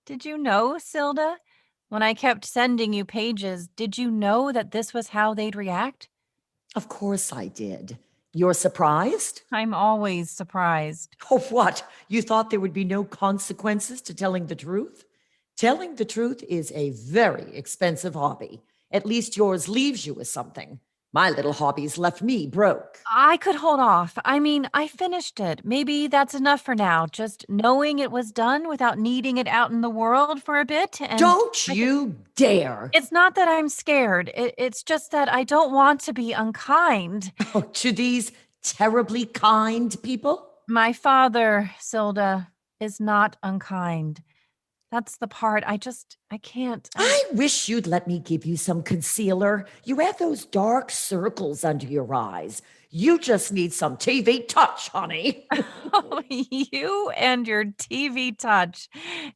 Did you know, Silda? When I kept sending you pages, did you know that this was how they'd react? Of course I did. You're surprised? I'm always surprised. Oh, what? You thought there would be no consequences to telling the truth? Telling the truth is a very expensive hobby. At least yours leaves you with something. My little hobbies left me broke. I could hold off. I mean, I finished it. Maybe that's enough for now. Just knowing it was done without needing it out in the world for a bit. And Don't you dare. it's not that I'm scared. It's just that I don't want to be unkind. Oh, to these terribly kind people? My father, Silda, is not unkind. That's the part I can't. I wish you'd let me give you some concealer. You have those dark circles under your eyes. You just need some TV touch, honey. Oh, you and your TV touch.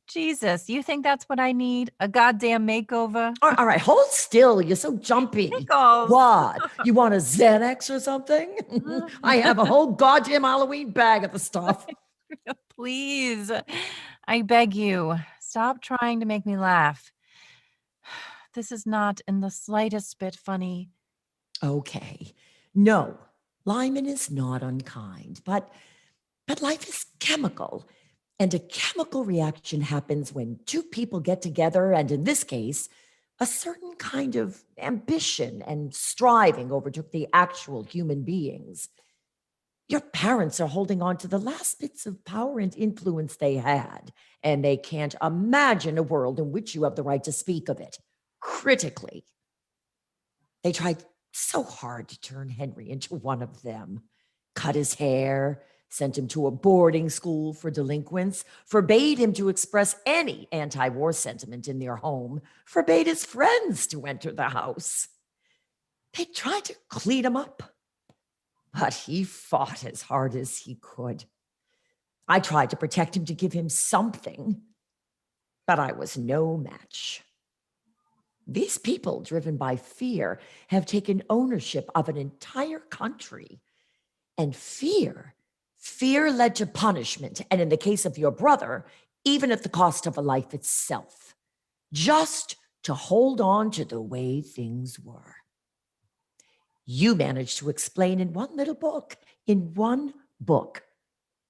Jesus, you think that's what I need? A goddamn makeover? All right, hold still. You're so jumpy. Pickles. What? You want a Xanax or something? I have a whole goddamn Halloween bag of the stuff. Please, I beg you, stop trying to make me laugh. This is not in the slightest bit funny. Okay. No, Lyman is not unkind, but life is chemical. And a chemical reaction happens when two people get together, and in this case, a certain kind of ambition and striving overtook the actual human beings. Your parents are holding on to the last bits of power and influence they had, and they can't imagine a world in which you have the right to speak of it critically. They tried so hard to turn Henry into one of them, cut his hair, sent him to a boarding school for delinquents, forbade him to express any anti-war sentiment in their home, forbade his friends to enter the house. They tried to clean him up, but he fought as hard as he could. I tried to protect him, to give him something, but I was no match. These people, driven by fear, have taken ownership of an entire country. And fear led to punishment, and in the case of your brother, even at the cost of a life itself, just to hold on to the way things were. You managed to explain in one book,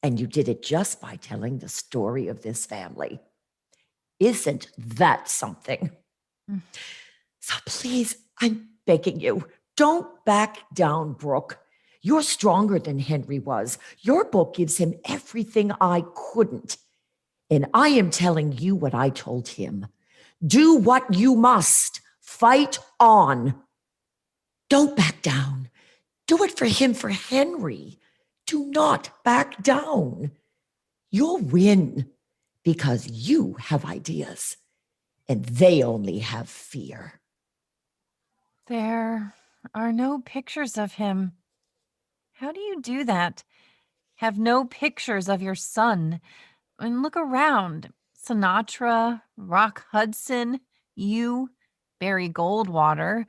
and you did it just by telling the story of this family. Isn't that something? So please, I'm begging you, don't back down, Brooke. You're stronger than Henry was. Your book gives him everything I couldn't. And I am telling you what I told him. Do what you must. Fight on. Don't back down. Do it for him, for Henry. Do not back down. You'll win because you have ideas and they only have fear. There are no pictures of him. How do you do that? Have no pictures of your son? And look around. Sinatra, Rock Hudson, you, Barry Goldwater,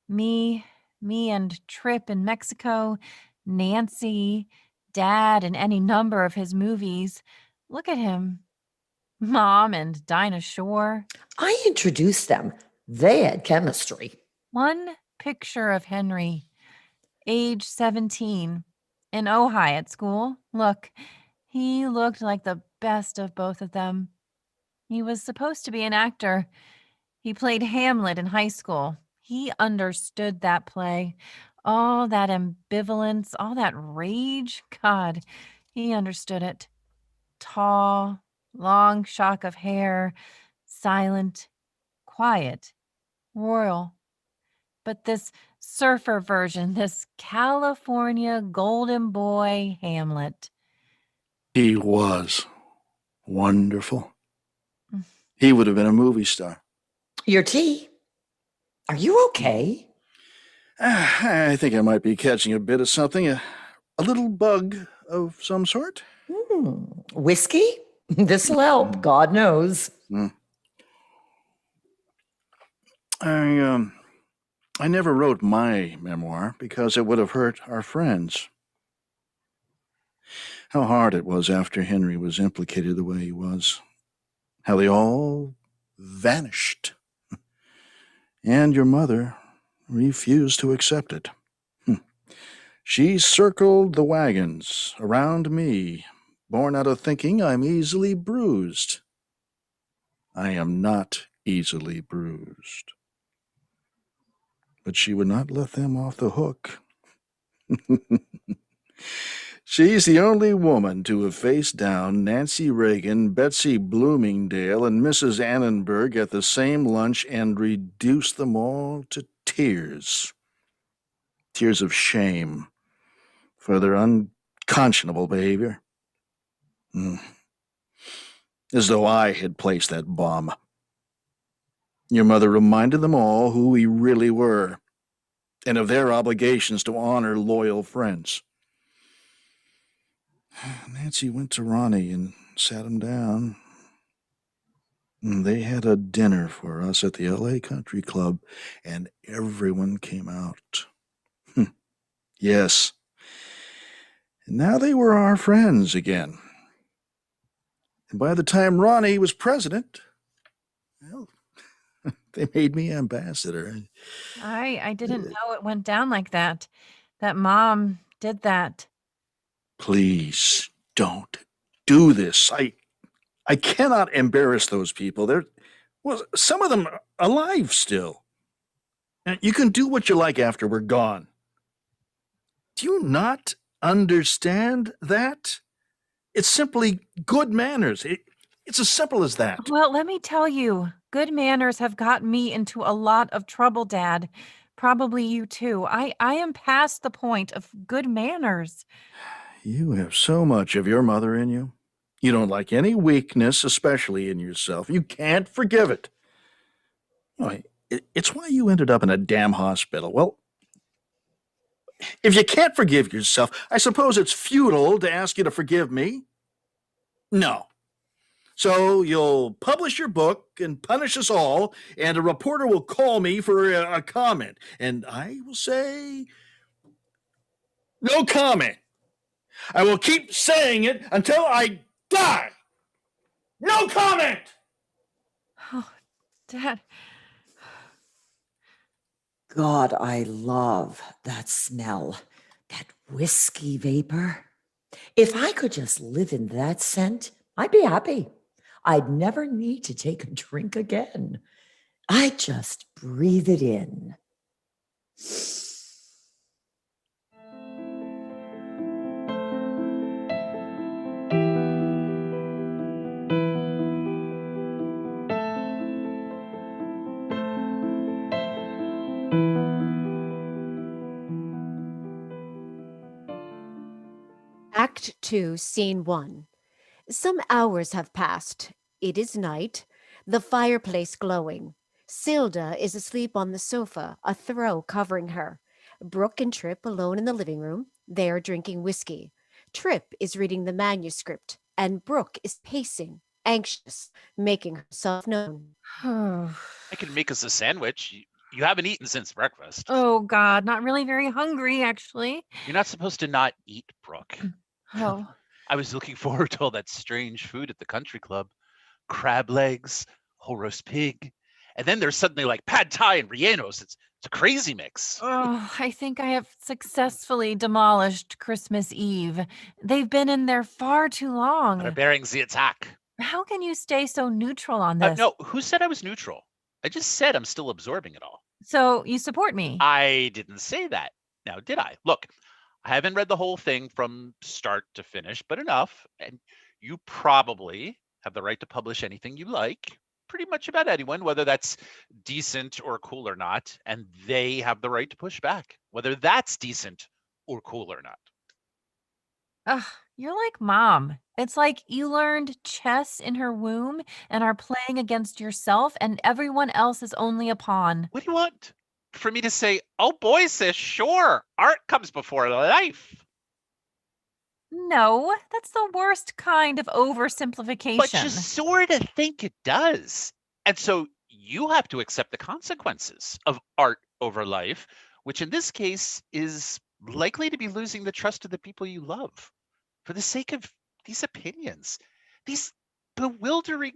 me and Trip in Mexico, Nancy, Dad in any number of his movies. Look at him. Mom and Dinah Shore. I introduced them. They had chemistry. One picture of Henry, age 17, in Ojai at school. Look, he looked like the best of both of them. He was supposed to be an actor. He played Hamlet in high school. He understood that play. All that ambivalence, all that rage. God, he understood it. Tall, long shock of hair, silent, quiet, royal. But this surfer version, this California golden boy Hamlet. He was wonderful. He would have been a movie star. Your tea? Are you okay? I think I might be catching a bit of something, a little bug of some sort. Whiskey? This'll help, God knows. I never wrote my memoir because it would have hurt our friends. How hard it was after Henry was implicated the way he was. How they all vanished. And your mother refused to accept it. She circled the wagons around me, born out of thinking I'm easily bruised. I am not easily bruised. But she would not let them off the hook. She's the only woman to have faced down Nancy Reagan, Betsy Bloomingdale, and Mrs. Annenberg at the same lunch and reduced them all to tears. Tears of shame for their unconscionable behavior. As though I had placed that bomb. Your mother reminded them all who we really were, and of their obligations to honor loyal friends. Nancy went to Ronnie and sat him down. They had a dinner for us at the L.A. Country Club, and everyone came out. Yes. And now they were our friends again. And by the time Ronnie was president, well, they made me ambassador. I didn't know it went down like that. That Mom did that. Please don't do this. I cannot embarrass those people. Some of them are alive still. And you can do what you like after we're gone. Do you not understand that? It's simply good manners. It's as simple as that. Well, let me tell you, good manners have gotten me into a lot of trouble, Dad. Probably you too. I am past the point of good manners. You have so much of your mother in you. You don't like any weakness, especially in yourself. You can't forgive it. Why, it's why you ended up in a damn hospital. Well, if you can't forgive yourself, I suppose it's futile to ask you to forgive me. No. So you'll publish your book and punish us all, and a reporter will call me for a comment, and I will say, no comment. I will keep saying it until I die. No comment! Oh, Dad. God, I love that smell, that whiskey vapor. If I could just live in that scent, I'd be happy. I'd never need to take a drink again. I'd just breathe it in. Act 2, Scene 1. Some hours have passed. It is night, the fireplace glowing. Silda is asleep on the sofa, a throw covering her. Brooke and Trip alone in the living room. They are drinking whiskey. Trip is reading the manuscript, and Brooke is pacing, anxious, making herself known. I can make us a sandwich. You haven't eaten since breakfast. Oh, God, not really very hungry, actually. You're not supposed to not eat, Brooke. Oh, I was looking forward to all that strange food at the country club. Crab legs, whole roast pig. And then there's suddenly like pad thai and rellenos. It's a crazy mix. I think I have successfully demolished Christmas Eve. They've been in there far too long. They're bearing the attack. How can you stay so neutral on this? No, who said I was neutral? I just said I'm still absorbing it all. So you support me? I didn't say that. Now, did I? Look, I haven't read the whole thing from start to finish, but enough. And you probably have the right to publish anything you like, pretty much about anyone, whether that's decent or cool or not. And they have the right to push back, whether that's decent or cool or not. Ugh, you're like Mom. It's like you learned chess in her womb and are playing against yourself, and everyone else is only a pawn. What do you want? For me to say, oh boy, sis, sure, art comes before life. No, that's the worst kind of oversimplification. But you sort of think it does. And so you have to accept the consequences of art over life, which in this case is likely to be losing the trust of the people you love for the sake of these opinions, these bewildering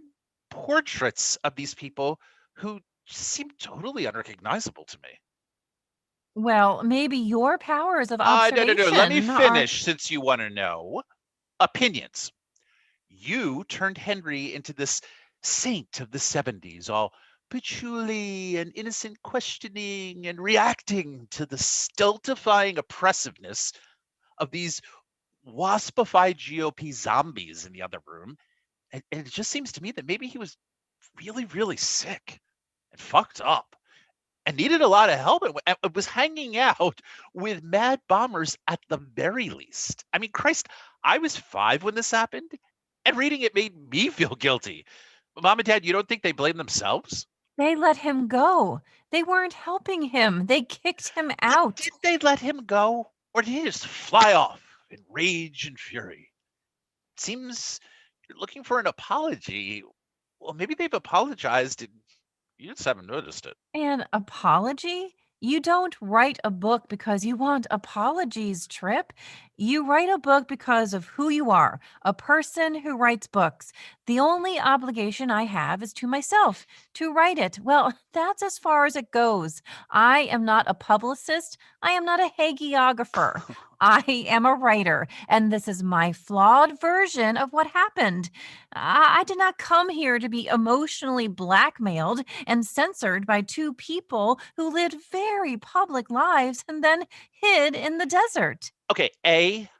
portraits of these people who seem totally unrecognizable to me. Well, maybe your powers of No. observation Let me are- finish since you want to know. Opinions. You turned Henry into this saint of the 70s, all patchouli and innocent questioning and reacting to the stultifying oppressiveness of these waspified GOP zombies in the other room. And it just seems to me that maybe he was really, really sick and fucked up and needed a lot of help and was hanging out with mad bombers at the very least. I mean, Christ, I was 5 when this happened, and reading it made me feel guilty. Mom and Dad, you don't think they blame themselves? They let him go. They weren't helping him. They kicked him out. Did they let him go? Or did he just fly off in rage and fury? It seems you're looking for an apology. Well, maybe they've apologized and you just haven't noticed it. An apology? You don't write a book because you want apologies, Trip. You write a book because of who you are, a person who writes books. The only obligation I have is to myself, to write it. Well, that's as far as it goes. I am not a publicist. I am not a hagiographer. I am a writer, and this is my flawed version of what happened. I did not come here to be emotionally blackmailed and censored by two people who lived very public lives and then hid in the desert. Okay, A,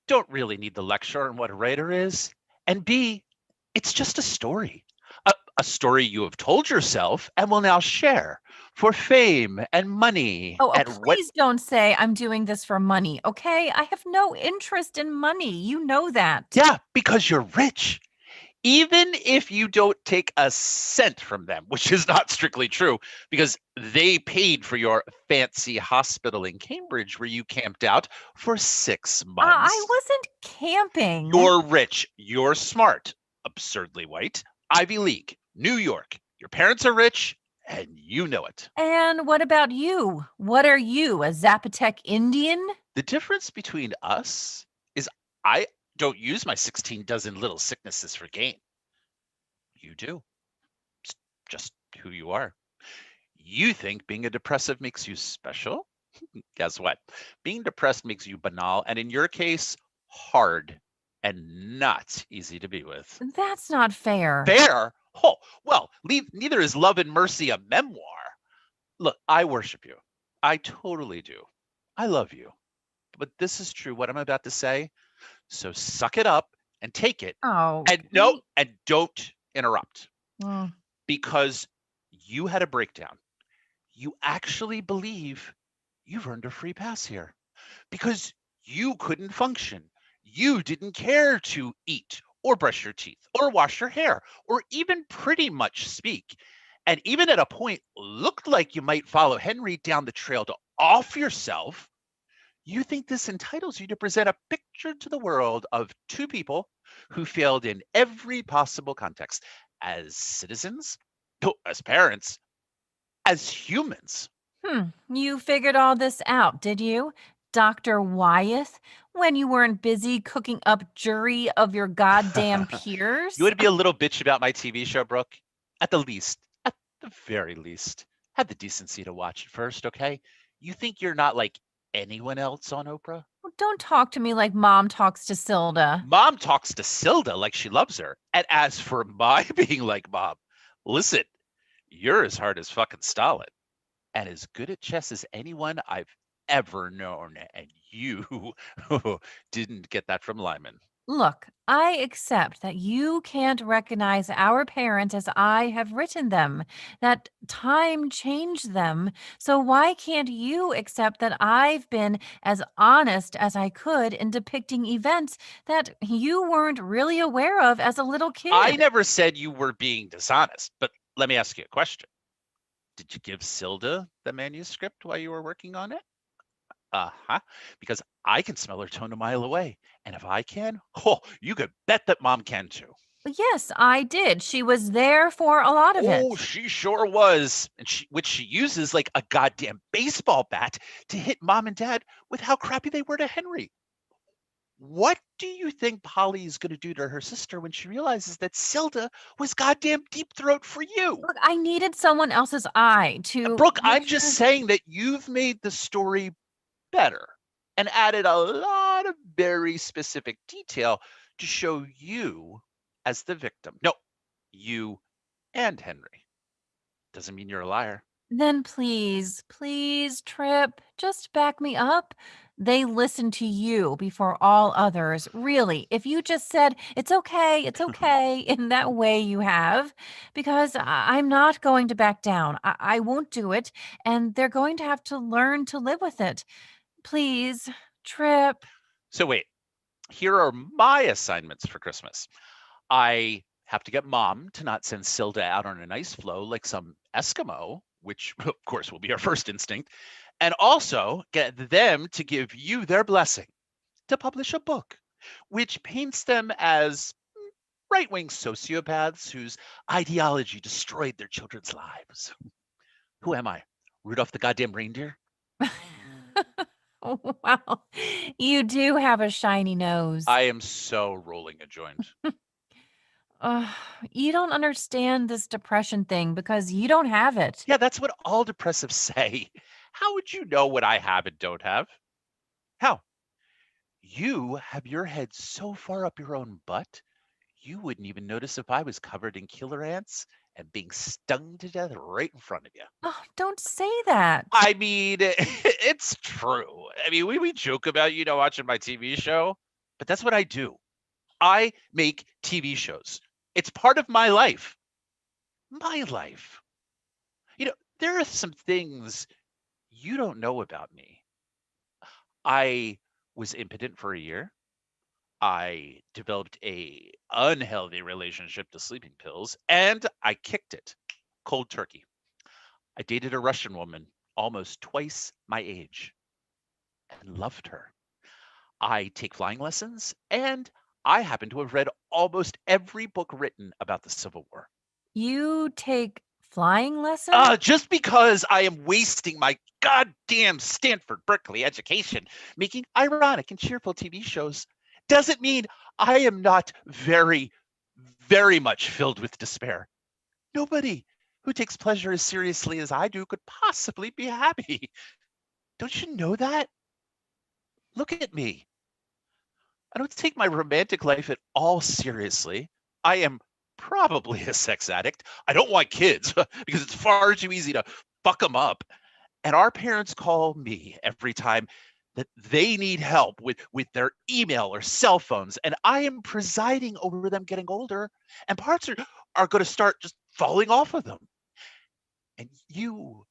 don't really need the lecture on what a writer is. And B, it's just a story. A story you have told yourself and will now share for fame and money. Oh, And what please don't say I'm doing this for money, okay? I have no interest in money. You know that. Yeah, because you're rich. Even if you don't take a cent from them, which is not strictly true, because they paid for your fancy hospital in Cambridge where you camped out for 6 months. I wasn't camping. You're rich. You're smart. Absurdly white. Ivy League. New York. Your parents are rich, and you know it. And what about you? What are you, a Zapotec Indian? The difference between us is I don't use my 16 dozen little sicknesses for gain. You do. It's just who you are. You think being a depressive makes you special? Guess what? Being depressed makes you banal, and in your case, hard and not easy to be with. That's not fair. Fair? Oh, well, neither is Love and Mercy a memoir. Look, I worship you. I totally do. I love you. But this is true, what I'm about to say. So suck it up and take it. Oh. And don't interrupt. Mm. Because you had a breakdown. You actually believe you've earned a free pass here. Because you couldn't function. You didn't care to eat or brush your teeth or wash your hair or even pretty much speak. And even at a point looked like you might follow Henry down the trail to off yourself. You think this entitles you to present a picture to the world of two people who failed in every possible context, as citizens, as parents, as humans. You figured all this out, did you, Dr. Wyeth, when you weren't busy cooking up jury of your goddamn peers? You would be a little bitch about my TV show, Brooke. At the very least, have the decency to watch it first, okay? You think you're not like anyone else on Oprah? Well, don't talk to me like Mom talks to Silda. Mom talks to Silda like she loves her. And as for my being like Mom, listen, you're as hard as fucking Stalin and as good at chess as anyone I've ever known. And you didn't get that from Lyman. Look, I accept that you can't recognize our parents as I have written them, that time changed them. So why can't you accept that I've been as honest as I could in depicting events that you weren't really aware of as a little kid? I never said you were being dishonest, but let me ask you a question. Did you give Silda the manuscript while you were working on it? Uh-huh. Because I can smell her tone a mile away. And if I can, you could bet that Mom can too. Yes, I did. She was there for a lot of it. Oh, she sure was. And which she uses like a goddamn baseball bat to hit Mom and Dad with how crappy they were to Henry. What do you think Polly is going to do to her sister when she realizes that Silda was goddamn deep throat for you? Look, I needed someone else's eye to... Brooke, I'm just saying that you've made the story better and added a lot of very specific detail to show you as the victim. No, you and Henry. Doesn't mean you're a liar. Then please, Trip, just back me up. They listened to you before all others. Really, if you just said, it's okay, in that way you have, because I'm not going to back down. I won't do it, and they're going to have to learn to live with it. Please, Trip. So wait, here are my assignments for Christmas. I have to get Mom to not send Silda out on an ice floe like some Eskimo, which of course will be our first instinct, and also get them to give you their blessing to publish a book, which paints them as right-wing sociopaths whose ideology destroyed their children's lives. Who am I? Rudolph the goddamn reindeer? Oh, wow, you do have a shiny nose. I am so rolling a joint. You don't understand this depression thing because you don't have it. Yeah, that's what all depressives say. How would you know what I have and don't have? How? You have your head so far up your own butt, you wouldn't even notice if I was covered in killer ants and being stung to death right in front of you. Oh, don't say that. I mean, it's true. I mean, we joke about, watching my TV show, but that's what I do. I make TV shows. It's part of my life. My life. there are some things you don't know about me. I was impotent for a year. I developed a unhealthy relationship to sleeping pills, and I kicked it cold turkey. I dated a Russian woman almost twice my age and loved her. I take flying lessons, and I happen to have read almost every book written about the Civil War. You take flying lessons? Just because I am wasting my goddamn Stanford Berkeley education making ironic and cheerful TV shows doesn't mean I am not very, very much filled with despair. Nobody who takes pleasure as seriously as I do could possibly be happy. Don't you know that? Look at me. I don't take my romantic life at all seriously. I am probably a sex addict. I don't want kids because it's far too easy to fuck them up. And our parents call me every time that they need help with their email or cell phones. And I am presiding over them getting older, and parts are going to start just falling off of them. And you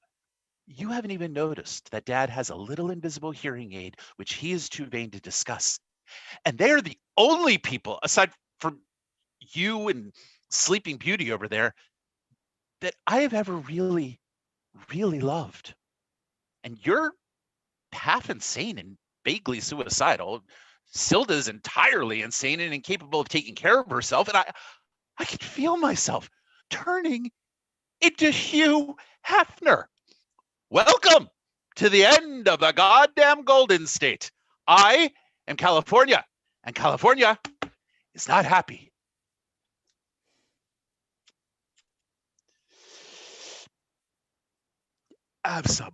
haven't even noticed that Dad has a little invisible hearing aid, which he is too vain to discuss. And they're the only people, aside from you and Sleeping Beauty over there, that I have ever really, really loved. And you're half insane and vaguely suicidal. Silda's entirely insane and incapable of taking care of herself. And I can feel myself turning into Hugh Hefner. Welcome to the end of the goddamn Golden State. I am California, and California is not happy. Have some.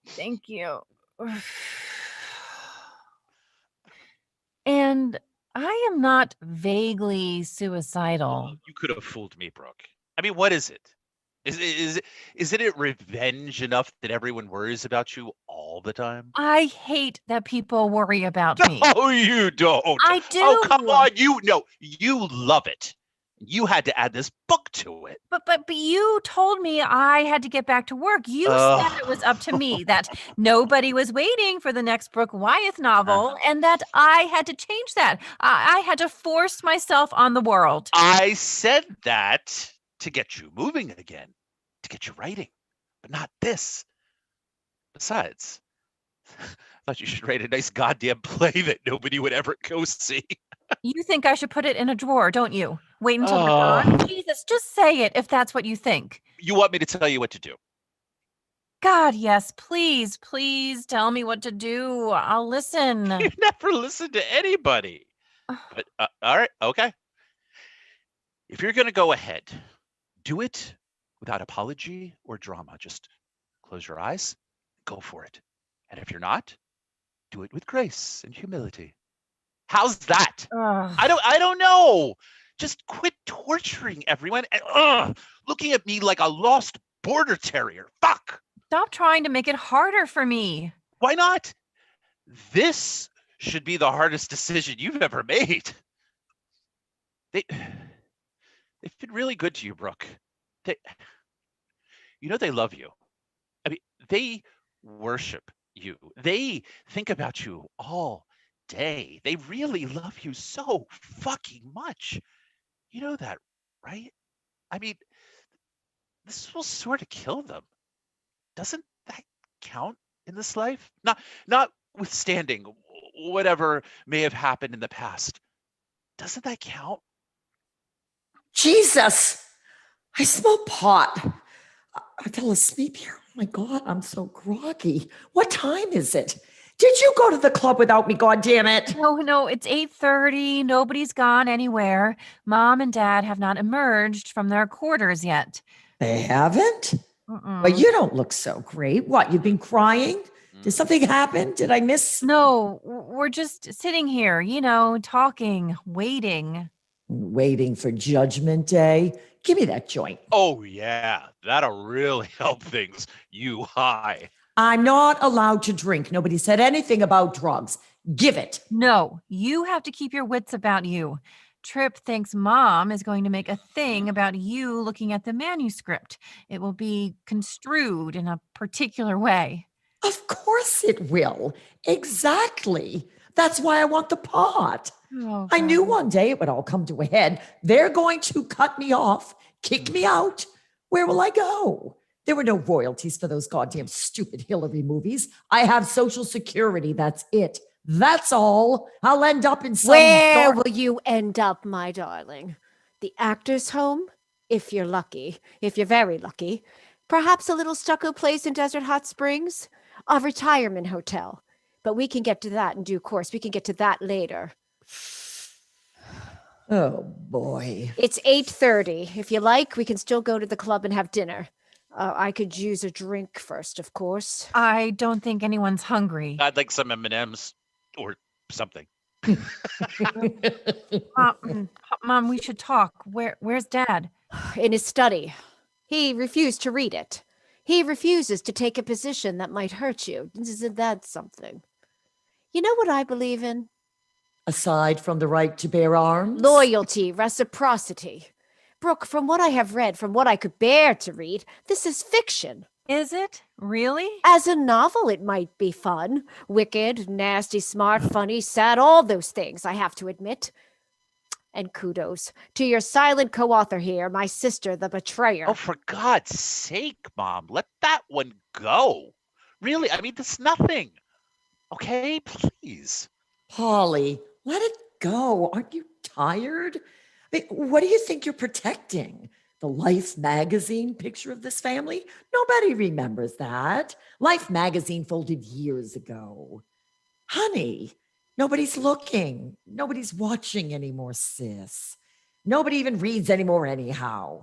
Thank you. And I am not vaguely suicidal. You could have fooled me, Brooke. I mean, what is it? Isn't it revenge enough that everyone worries about you all the time? I hate that people worry about me. No, you don't. I do. Oh, come on. You love it. You had to add this book to it. But you told me I had to get back to work. You said it was up to me, that nobody was waiting for the next Brooke Wyeth novel, and that I had to change that. I had to force myself on the world. I said that to get you moving again, to get you writing, but not this. Besides, I thought you should write a nice goddamn play that nobody would ever go see. You think I should put it in a drawer, don't you? Wait until you're gone? Jesus, just say it if that's what you think. You want me to tell you what to do? God, yes, please, please tell me what to do. I'll listen. You never listen to anybody. But all right, okay. If you're going to go ahead, do it without apology or drama. Just close your eyes, go for it. And if you're not, do it with grace and humility. How's that? I don't know. Just quit torturing everyone and looking at me like a lost border terrier. Fuck. Stop trying to make it harder for me. Why not? This should be the hardest decision you've ever made. They've been really good to you, Brooke. They love you. I mean, they worship you. They think about you all day. They really love you so fucking much. You know that, right? I mean, this will sort of kill them. Doesn't that count in this life? Notwithstanding whatever may have happened in the past. Doesn't that count? Jesus, I smell pot. I fell asleep here. Oh my God, I'm so groggy. What time is it? Did you go to the club without me, God damn it? No, it's 8:30. Nobody's gone anywhere. Mom and Dad have not emerged from their quarters yet. They haven't? Mm-mm. But you don't look so great. What, you've been crying? Did something happen? Did I miss? No, we're just sitting here, talking, waiting. Waiting for Judgment Day? Give me that joint. Oh, yeah. That'll really help things. You high. I'm not allowed to drink. Nobody said anything about drugs. Give it. No, you have to keep your wits about you. Tripp thinks Mom is going to make a thing about you looking at the manuscript. It will be construed in a particular way. Of course it will. Exactly. That's why I want the pot. Oh, I knew God. one day it would all come to a head. They're going to cut me off, kick me out. Where will I go? There were no royalties for those goddamn stupid Hillary movies. I have Social Security. That's it. That's all. I'll end up in some Where dark- will you end up, my darling? The actor's home? If you're lucky. If you're very lucky. Perhaps a little stucco place in Desert Hot Springs? A retirement hotel. But we can get to that in due course. We can get to that later. Oh boy. It's 8:30. If you like, we can still go to the club and have dinner. I could use a drink first, of course. I don't think anyone's hungry. I'd like some M&Ms or something. Mom, we should talk. Where's Dad? In his study. He refused to read it. He refuses to take a position that might hurt you. Isn't that something? You know what I believe in? Aside from the right to bear arms? Loyalty, reciprocity. Brooke, from what I have read, from what I could bear to read, this is fiction. Is it? Really? As a novel, it might be fun. Wicked, nasty, smart, funny, sad, all those things, I have to admit. And kudos to your silent co-author here, my sister, the betrayer. Oh, for God's sake, Mom, let that one go. Really, I mean, that's nothing. Okay, please. Polly, let it go. Aren't you tired? I mean, what do you think you're protecting? The Life magazine picture of this family? Nobody remembers that. Life magazine folded years ago. Honey, nobody's looking. Nobody's watching anymore, sis. Nobody even reads anymore anyhow.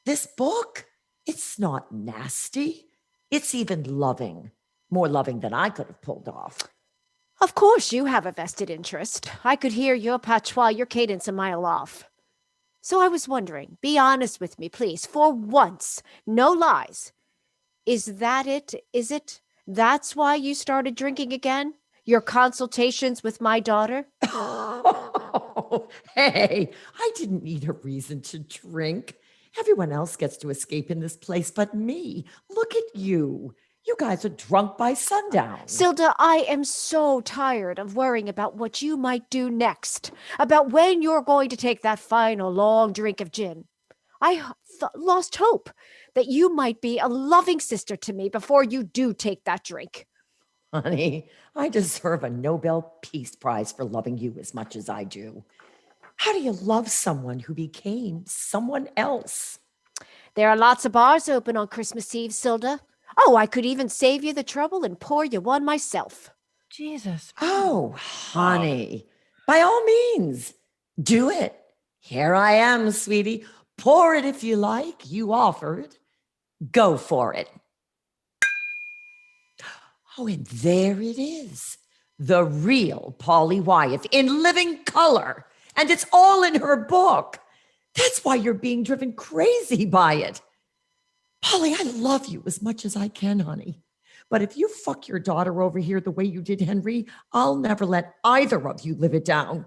This book, it's not nasty. It's even loving. More loving than I could have pulled off. Of course, you have a vested interest. I could hear your patois, your cadence a mile off. So I was wondering, be honest with me, please, for once, no lies. Is that it? Is it? That's why you started drinking again? Your consultations with my daughter? Oh, hey, I didn't need a reason to drink. Everyone else gets to escape in this place but me. Look at you. You guys are drunk by sundown. Silda, I am so tired of worrying about what you might do next, about when you're going to take that final long drink of gin. I lost hope that you might be a loving sister to me before you do take that drink. Honey, I deserve a Nobel Peace Prize for loving you as much as I do. How do you love someone who became someone else? There are lots of bars open on Christmas Eve, Silda. Oh, I could even save you the trouble and pour you one myself. Jesus. Oh, honey, by all means, do it. Here I am, sweetie. Pour it if you like. You offered. Go for it. Oh, and there it is. The real Polly Wyeth in living color. And it's all in her book. That's why you're being driven crazy by it. Polly, I love you as much as I can, honey. But if you fuck your daughter over here the way you did Henry, I'll never let either of you live it down.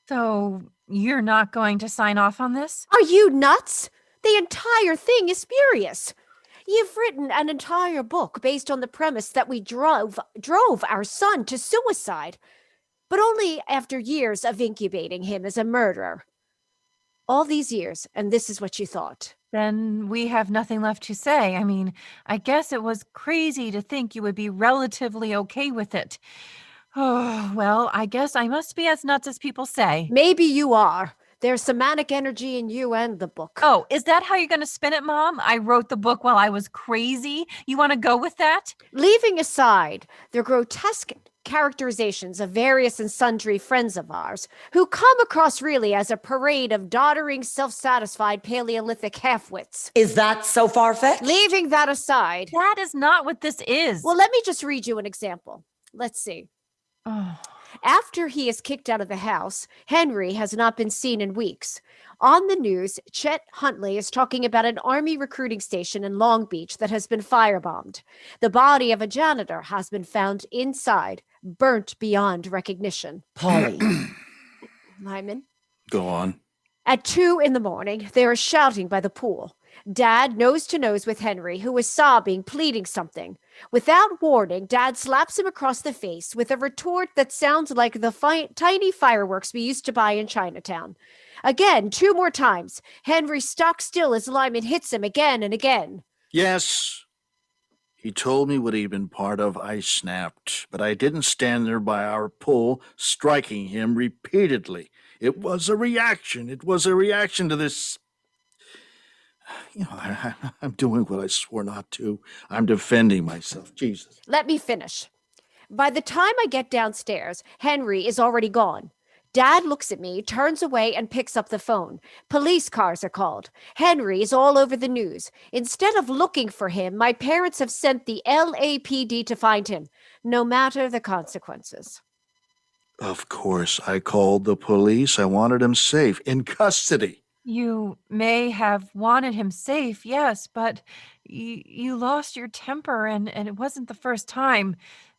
So you're not going to sign off on this? Are you nuts? The entire thing is spurious. You've written an entire book based on the premise that we drove our son to suicide, but only after years of incubating him as a murderer. All these years, and this is what you thought. Then we have nothing left to say. I mean, I guess it was crazy to think you would be relatively okay with it. Oh, well, I guess I must be as nuts as people say. Maybe you are. There's somatic energy in you and the book. Oh, is that how you're going to spin it, Mom? I wrote the book while I was crazy. You want to go with that? Leaving aside the grotesque characterizations of various and sundry friends of ours who come across really as a parade of doddering, self-satisfied Paleolithic half-wits. Is that so far-fetched? Leaving that aside. That is not what this is. Well, let me just read you an example. Let's see. Oh. After he is kicked out of the house, Henry has not been seen in weeks. On the news, Chet Huntley is talking about an army recruiting station in Long Beach that has been firebombed. The body of a janitor has been found inside, burnt beyond recognition. Polly. Lyman? Go on. At 2 in the morning, they are shouting by the pool. Dad nose to nose with Henry, who is sobbing, pleading something. Without warning, Dad slaps him across the face with a retort that sounds like the tiny fireworks we used to buy in Chinatown. Again, 2 more times. Henry stock still as Lyman hits him again and again. Yes. He told me what he'd been part of. I snapped, but I didn't stand there by our pool, striking him repeatedly. It was a reaction. It was a reaction to this. I'm doing what I swore not to. I'm defending myself. Jesus. Let me finish. By the time I get downstairs, Henry is already gone. Dad looks at me, turns away, and picks up the phone. Police cars are called. Henry is all over the news. Instead of looking for him, my parents have sent the LAPD to find him, no matter the consequences. Of course, I called the police. I wanted him safe, in custody. You may have wanted him safe, yes, but you lost your temper, and it wasn't the first time.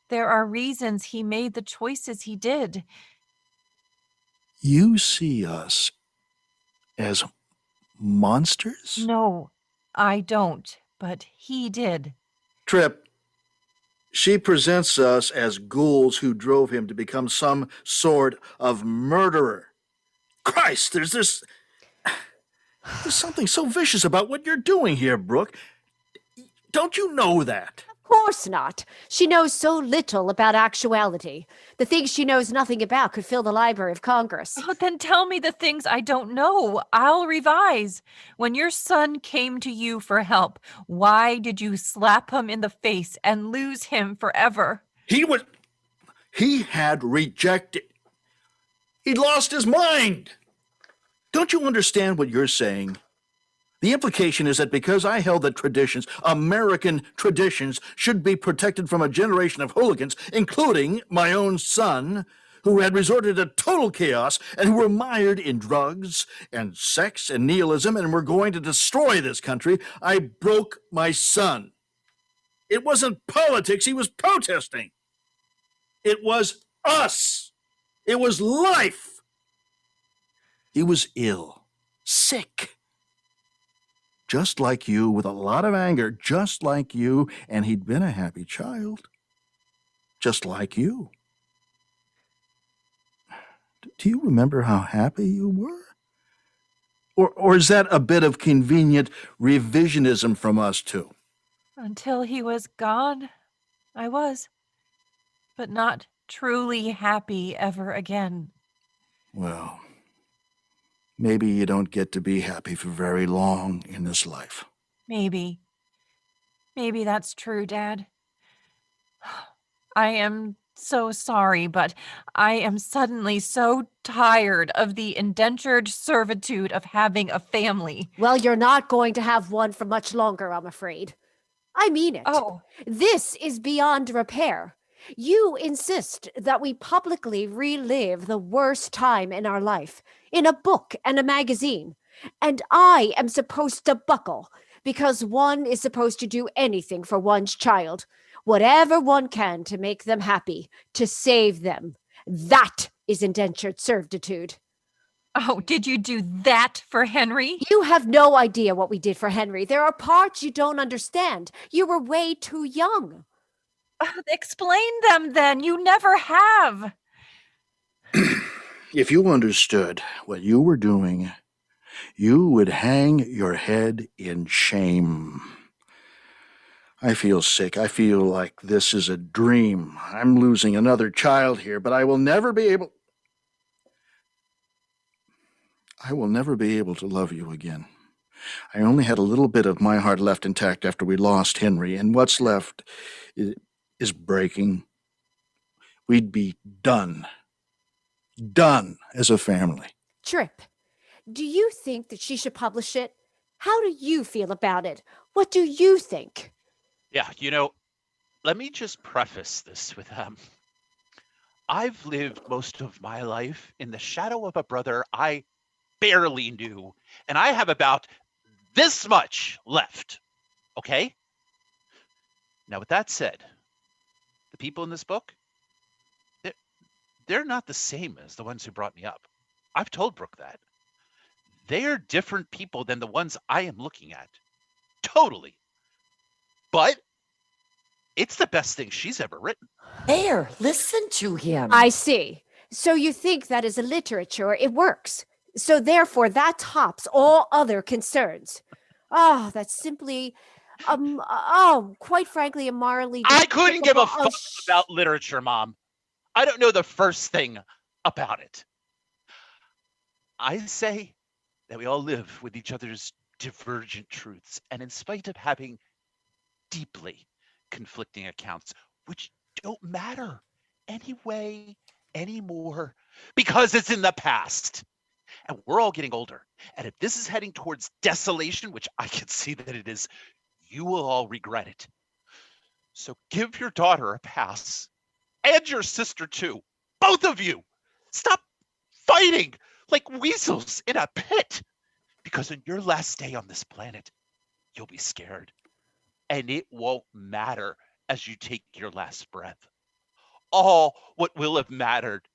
There are reasons he made the choices he did. You see us as monsters? No, I don't, but he did. Trip, she presents us as ghouls who drove him to become some sort of murderer. Christ, there's something so vicious about what you're doing here, Brooke. Don't you know that? Of course not. She knows so little about actuality. The things she knows nothing about could fill the Library of Congress. Oh, then tell me the things I don't know. I'll revise. When your son came to you for help, why did you slap him in the face and lose him forever? He had rejected. He'd lost his mind. Don't you understand what you're saying? The implication is that because I held that traditions, American traditions, should be protected from a generation of hooligans, including my own son, who had resorted to total chaos and who were mired in drugs and sex and nihilism and were going to destroy this country, I broke my son. It wasn't politics he was protesting. It was us. It was life. He was ill, sick. Just like you, with a lot of anger, just like you, and he'd been a happy child. Just like you. Do you remember how happy you were? Or is that a bit of convenient revisionism from us, too? Until he was gone, I was. But not truly happy ever again. Well, maybe you don't get to be happy for very long in this life. Maybe. Maybe that's true, Dad. I am so sorry, but I am suddenly so tired of the indentured servitude of having a family. Well, you're not going to have one for much longer, I'm afraid. I mean it. Oh. This is beyond repair. You insist that we publicly relive the worst time in our life in a book and a magazine. And I am supposed to buckle because one is supposed to do anything for one's child, whatever one can to make them happy, to save them. That is indentured servitude. Oh, did you do that for Henry? You have no idea what we did for Henry. There are parts you don't understand. You were way too young. Explain them then. You never have. If you understood what you were doing, you would hang your head in shame. I feel sick. I feel like this is a dream. I'm losing another child here, but I will never be able to love you again. I only had a little bit of my heart left intact after we lost Henry, and what's left is breaking. We'd be done as a family. Trip, do you think that she should publish it? How do you feel about it? What do you think? Yeah, let me just preface this with I've lived most of my life in the shadow of a brother I barely knew, and I have about this much left. Okay? Now, with that said, the people in this book, they're not the same as the ones who brought me up. I've told Brooke that. They are different people than the ones I am looking at. Totally. But it's the best thing she's ever written. There, listen to him. I see. So you think that as a literature, it works. So therefore, that tops all other concerns. Oh, that's simply, quite frankly, a morally I couldn't give a despicable- fuck about literature, Mom. I don't know the first thing about it. I say that we all live with each other's divergent truths, and in spite of having deeply conflicting accounts, which don't matter anyway anymore, because it's in the past. And we're all getting older. And if this is heading towards desolation, which I can see that it is, you will all regret it. So give your daughter a pass. And your sister, too. Both of you. Stop fighting like weasels in a pit. Because on your last day on this planet, you'll be scared. And it won't matter as you take your last breath. All what will have mattered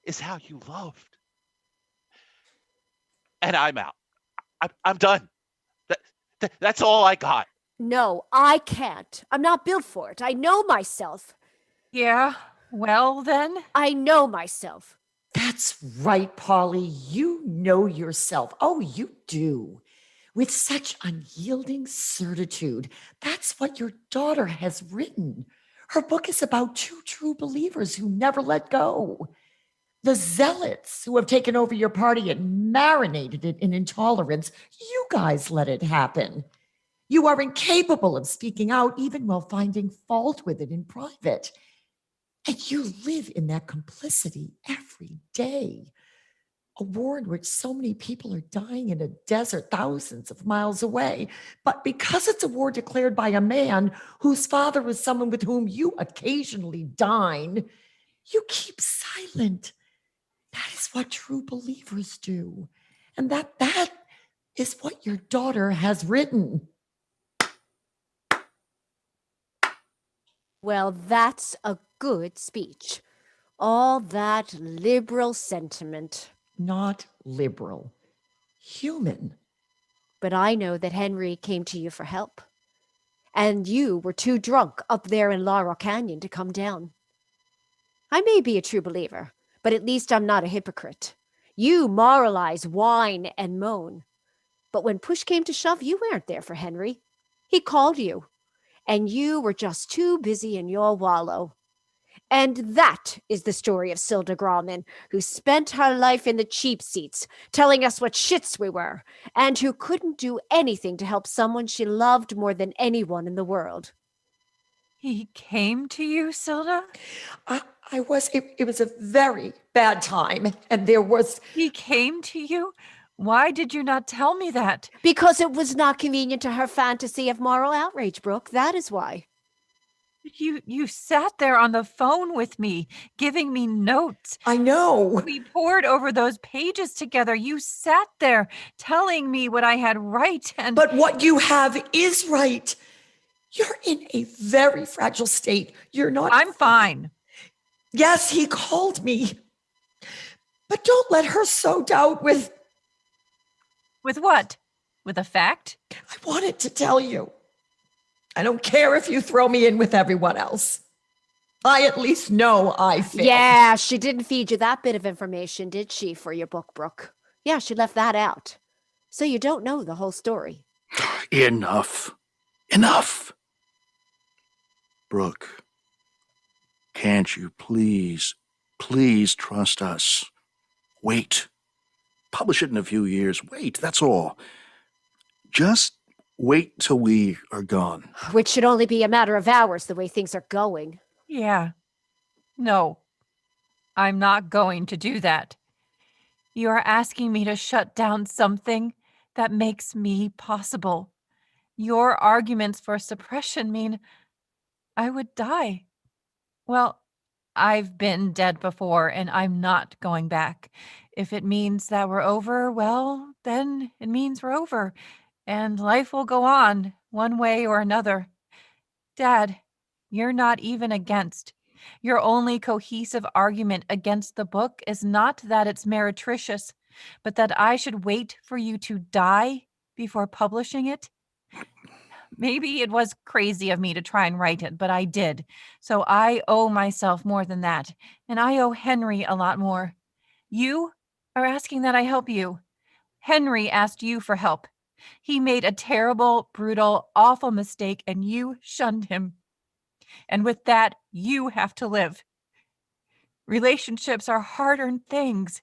is how you loved. And I'm out. I'm done. That's all I got. No, I can't. I'm not built for it. I know myself. Yeah, well then. I know myself. That's right, Polly. You know yourself. Oh, you do. With such unyielding certitude. That's what your daughter has written. Her book is about two true believers who never let go. The zealots who have taken over your party and marinated it in intolerance. You guys let it happen. You are incapable of speaking out even while finding fault with it in private. And you live in that complicity every day. A war in which so many people are dying in a desert thousands of miles away. But because it's a war declared by a man whose father is someone with whom you occasionally dine, you keep silent. That is what true believers do. And that is what your daughter has written. Well, that's a good speech. All that liberal sentiment. Not liberal, human. But I know that Henry came to you for help. And you were too drunk up there in Laurel Canyon to come down. I may be a true believer, but at least I'm not a hypocrite. You moralize, whine, and moan. But when push came to shove, you weren't there for Henry. He called you, and you were just too busy in your wallow. And that is the story of Silda Grauman, who spent her life in the cheap seats, telling us what shits we were, and who couldn't do anything to help someone she loved more than anyone in the world. He came to you, Silda? It was a very bad time, and there was... He came to you? Why did you not tell me that? Because it was not convenient to her fantasy of moral outrage, Brooke. That is why. You sat there on the phone with me, giving me notes. I know. We pored over those pages together. You sat there telling me what I had right and... But what you have is right. You're in a very fragile state. You're not... I'm fine. Yes, he called me. But don't let her sow doubt with... With what? With a fact? I wanted to tell you. I don't care if you throw me in with everyone else. I at least know I failed. Yeah, she didn't feed you that bit of information, did she, for your book, Brooke? Yeah, she left that out. So you don't know the whole story. Enough. Enough. Brooke, can't you please trust us? Wait. Publish it in a few years. Wait, that's all. Just wait till we are gone. Which should only be a matter of hours the way things are going. Yeah. No. I'm not going to do that. You are asking me to shut down something that makes me possible. Your arguments for suppression mean I would die. Well, I've been dead before, and I'm not going back. If it means that we're over, well, then it means we're over, and life will go on one way or another. Dad, you're not even against. Your only cohesive argument against the book is not that it's meretricious, but that I should wait for you to die before publishing it. Maybe it was crazy of me to try and write it, but I did. So I owe myself more than that, and I owe Henry a lot more. You are asking that I help you. Henry asked you for help. He made a terrible, brutal, awful mistake, and you shunned him. And with that, you have to live. Relationships are hard-earned things.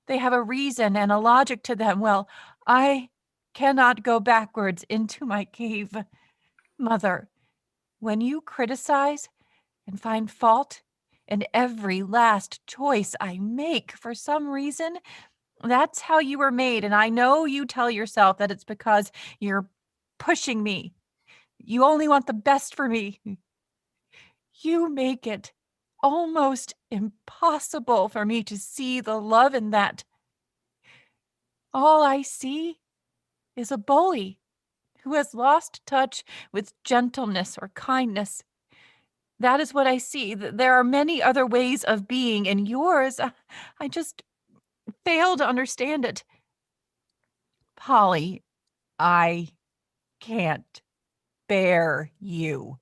They have a reason and a logic to them. Well, I cannot go backwards into my cave. Mother, when you criticize and find fault in every last choice I make for some reason, that's how you were made. And I know you tell yourself that it's because you're pushing me. You only want the best for me. You make it almost impossible for me to see the love in that. All I see is a bully who has lost touch with gentleness or kindness. That is what I see. There are many other ways of being, and yours, I just fail to understand it. Polly, I can't bear you.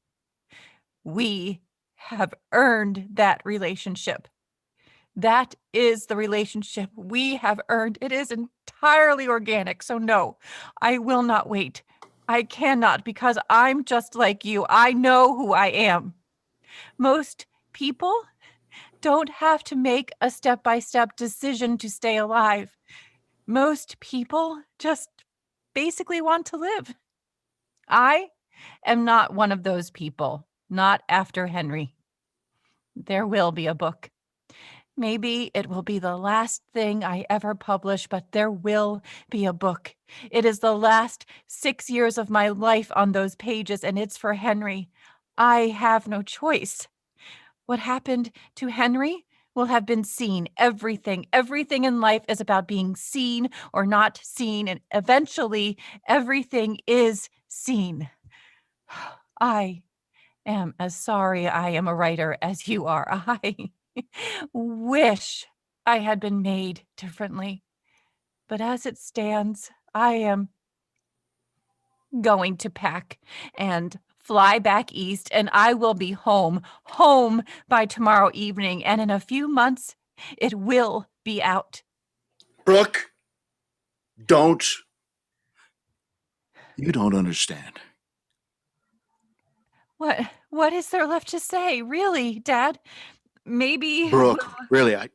We have earned that relationship. That is the relationship we have earned. It is entirely organic. So no, I will not wait. I cannot, because I'm just like you. I know who I am. Most people don't have to make a step-by-step decision to stay alive. Most people just basically want to live. I am not one of those people, not after Henry. There will be a book. Maybe it will be the last thing I ever publish, but there will be a book. It is the last 6 years of my life on those pages, and it's for Henry. I have no choice. What happened to Henry will have been seen. Everything in life is about being seen or not seen, and eventually everything is seen. I am as sorry I am a writer as you are. I wish I had been made differently. But as it stands, I am going to pack and fly back east, and I will be home by tomorrow evening, and in a few months, it will be out. Brooke, don't. You don't understand. What is there left to say? Really, Dad? Maybe... Brooke, really, I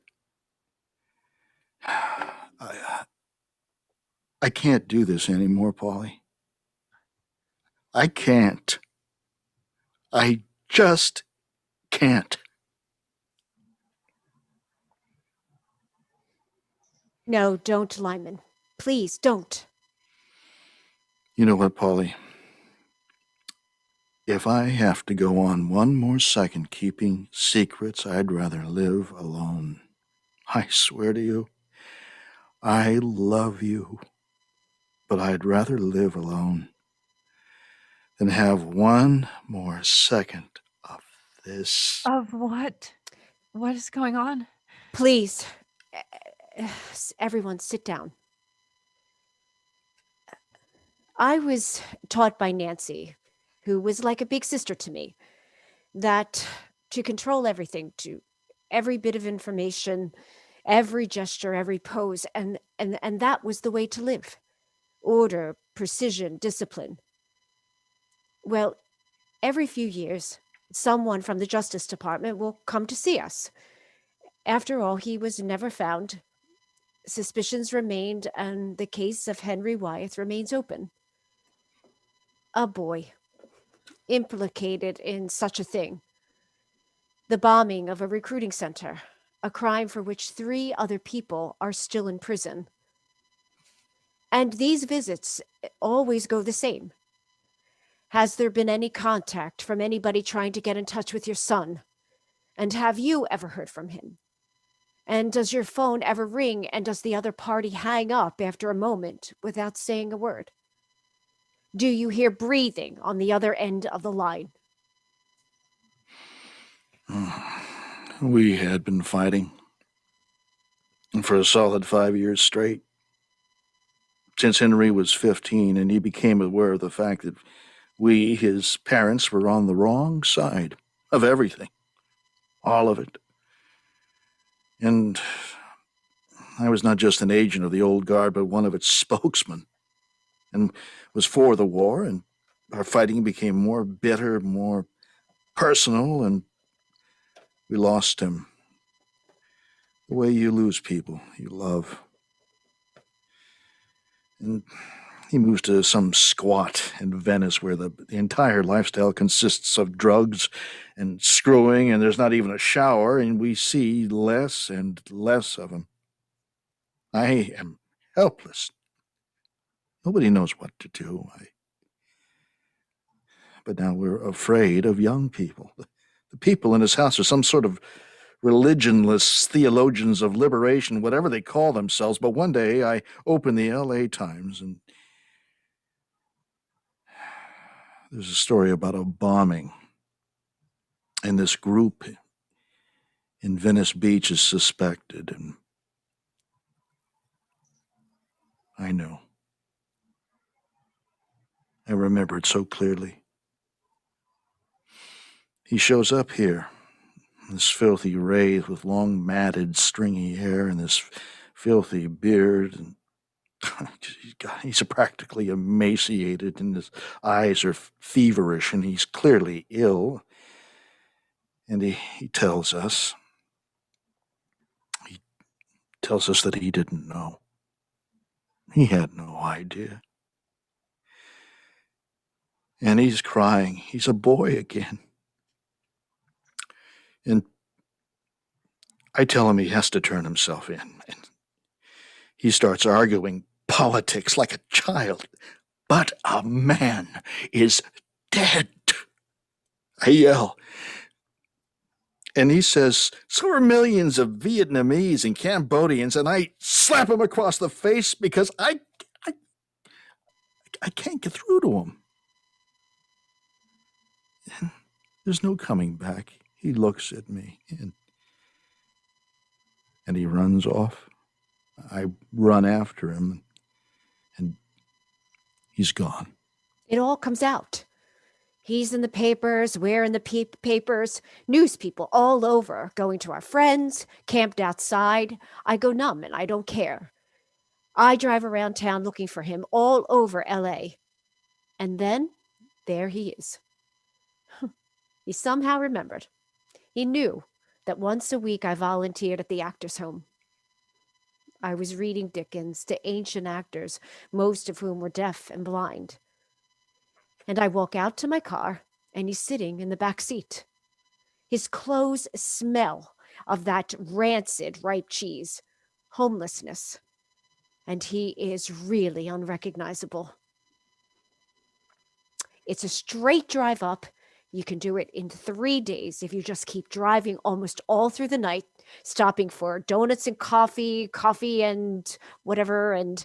can't do this anymore, Polly. I can't. I just can't. No, don't, Lyman. Please, don't. You know what, Polly? If I have to go on one more second keeping secrets, I'd rather live alone. I swear to you, I love you, but I'd rather live alone than have one more second of this. Of what? What is going on? Please, everyone sit down. I was taught by Nancy, who was like a big sister to me, that to control everything, to every bit of information, every gesture, every pose, and that was the way to live. Order, precision, discipline. Well, every few years, someone from the Justice Department will come to see us. After all, he was never found. Suspicions remained, and the case of Henry Wyeth remains open. A boy implicated in such a thing. The bombing of a recruiting center, a crime for which 3 other people are still in prison. And these visits always go the same. Has there been any contact from anybody trying to get in touch with your son? And have you ever heard from him? And does your phone ever ring, and does the other party hang up after a moment without saying a word? Do you hear breathing on the other end of the line? We had been fighting for a solid 5 years straight. Since Henry was 15, and he became aware of the fact that we, his parents, were on the wrong side of everything. All of it. And I was not just an agent of the old guard, but one of its spokesmen, and was for the war, and our fighting became more bitter, more personal, and we lost him. The way you lose people you love. And he moves to some squat in Venice where the entire lifestyle consists of drugs and screwing, and there's not even a shower, and we see less and less of him. I am helpless. Nobody knows what to do. But now we're afraid of young people. The people in his house are some sort of religionless theologians of liberation, whatever they call themselves. But one day I opened the L.A. Times, and there's a story about a bombing. And this group in Venice Beach is suspected. And I know. I remember it so clearly. He shows up here, this filthy wraith with long, matted, stringy hair and this filthy beard. And he's practically emaciated, and his eyes are feverish, and he's clearly ill. And he tells us that he didn't know. He had no idea. And he's crying. He's a boy again. And I tell him he has to turn himself in. And he starts arguing politics like a child. But a man is dead. I yell. And he says, so are millions of Vietnamese and Cambodians, and I slap him across the face because I can't get through to him. And there's no coming back. He looks at me, and he runs off. I run after him, and he's gone. It all comes out. He's in the papers, we're in the papers, news people all over, going to our friends, camped outside. I go numb and I don't care. I drive around town looking for him all over LA. And then there he is. He somehow remembered. He knew that once a week I volunteered at the Actors' Home. I was reading Dickens to ancient actors, most of whom were deaf and blind. And I walk out to my car, and he's sitting in the back seat. His clothes smell of that rancid ripe cheese, homelessness, and he is really unrecognizable. It's a straight drive up. You can do it in 3 days if you just keep driving almost all through the night, stopping for donuts and coffee and whatever, and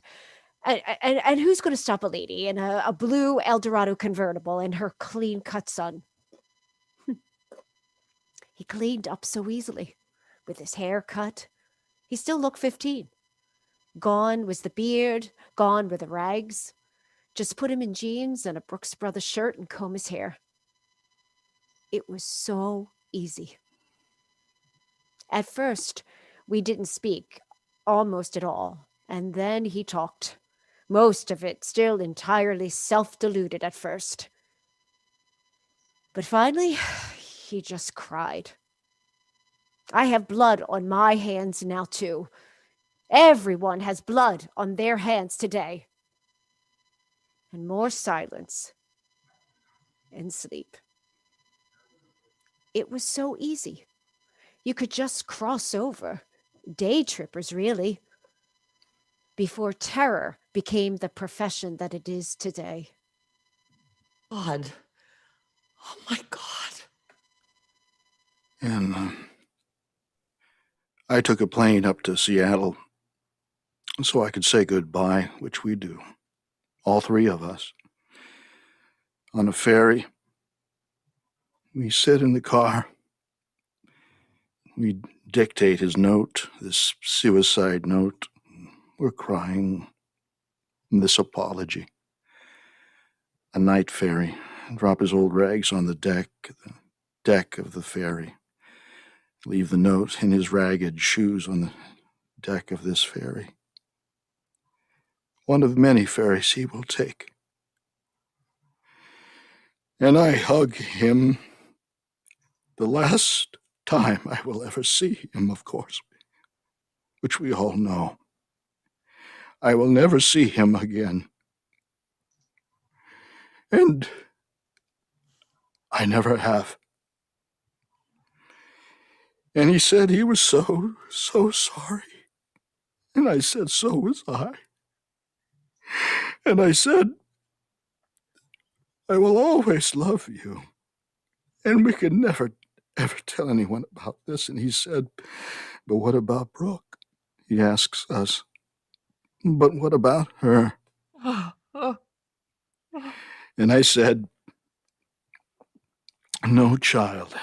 who's going to stop a lady in a blue Eldorado convertible and her clean-cut son? He cleaned up so easily, with his hair cut. He still looked 15. Gone was the beard, gone were the rags. Just put him in jeans and a Brooks Brothers shirt and comb his hair. It was so easy. At first, we didn't speak almost at all, and then he talked. Most of it still entirely self-deluded at first. But finally, he just cried. I have blood on my hands now, too. Everyone has blood on their hands today. And more silence and sleep. It was so easy. You could just cross over. Day trippers, really. Before terror became the profession that it is today. God. Oh, my God. And I took a plane up to Seattle so I could say goodbye, which we do. All three of us. On a ferry, we sit in the car, We dictate his note, this suicide note. We're crying. This apology. A night ferry. Drop his old rags on the deck of the ferry. Leave the note in his ragged shoes on the deck of this ferry. One of many ferries he will take. And I hug him. The last time I will ever see him, of course, which we all know. I will never see him again. And I never have. And he said he was so sorry. And I said, so was I. And I said, I will always love you. And we could never, ever tell anyone about this. And he said, but what about Brooke? He asks us. But what about her? And I said, no child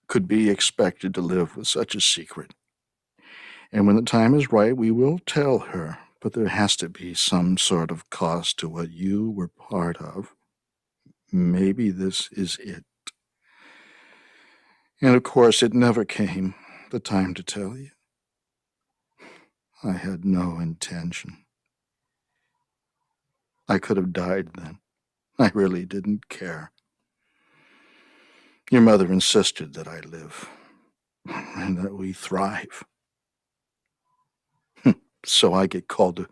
could be expected to live with such a secret. And when the time is right, we will tell her. But there has to be some sort of cost to what you were part of. Maybe this is it. And of course, it never came, the time to tell you. I had no intention. I could have died then. I really didn't care. Your mother insisted that I live and that we thrive. So I get called to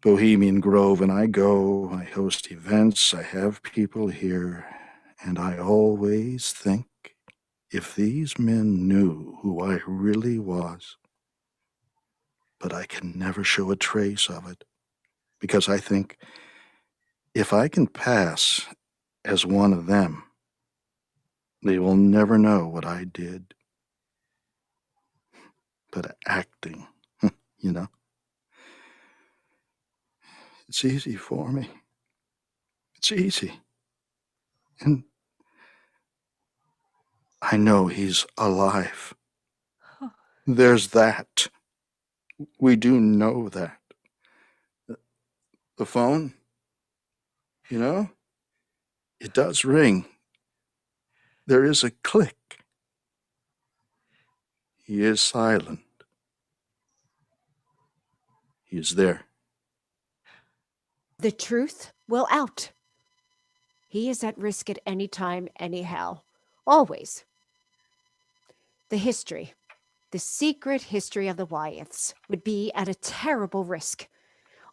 Bohemian Grove, and I go, I host events, I have people here, and I always think, if these men knew who I really was, but I can never show a trace of it, because I think, if I can pass as one of them, they will never know what I did. But acting, you know, it's easy for me. It's easy. And I know he's alive. There's that. We do know that. The phone, you know, it does ring. There is a click. He is silent. He is there. The truth will out. He is at risk at any time, anyhow. Always. The history, the secret history of the Wyeths would be at a terrible risk.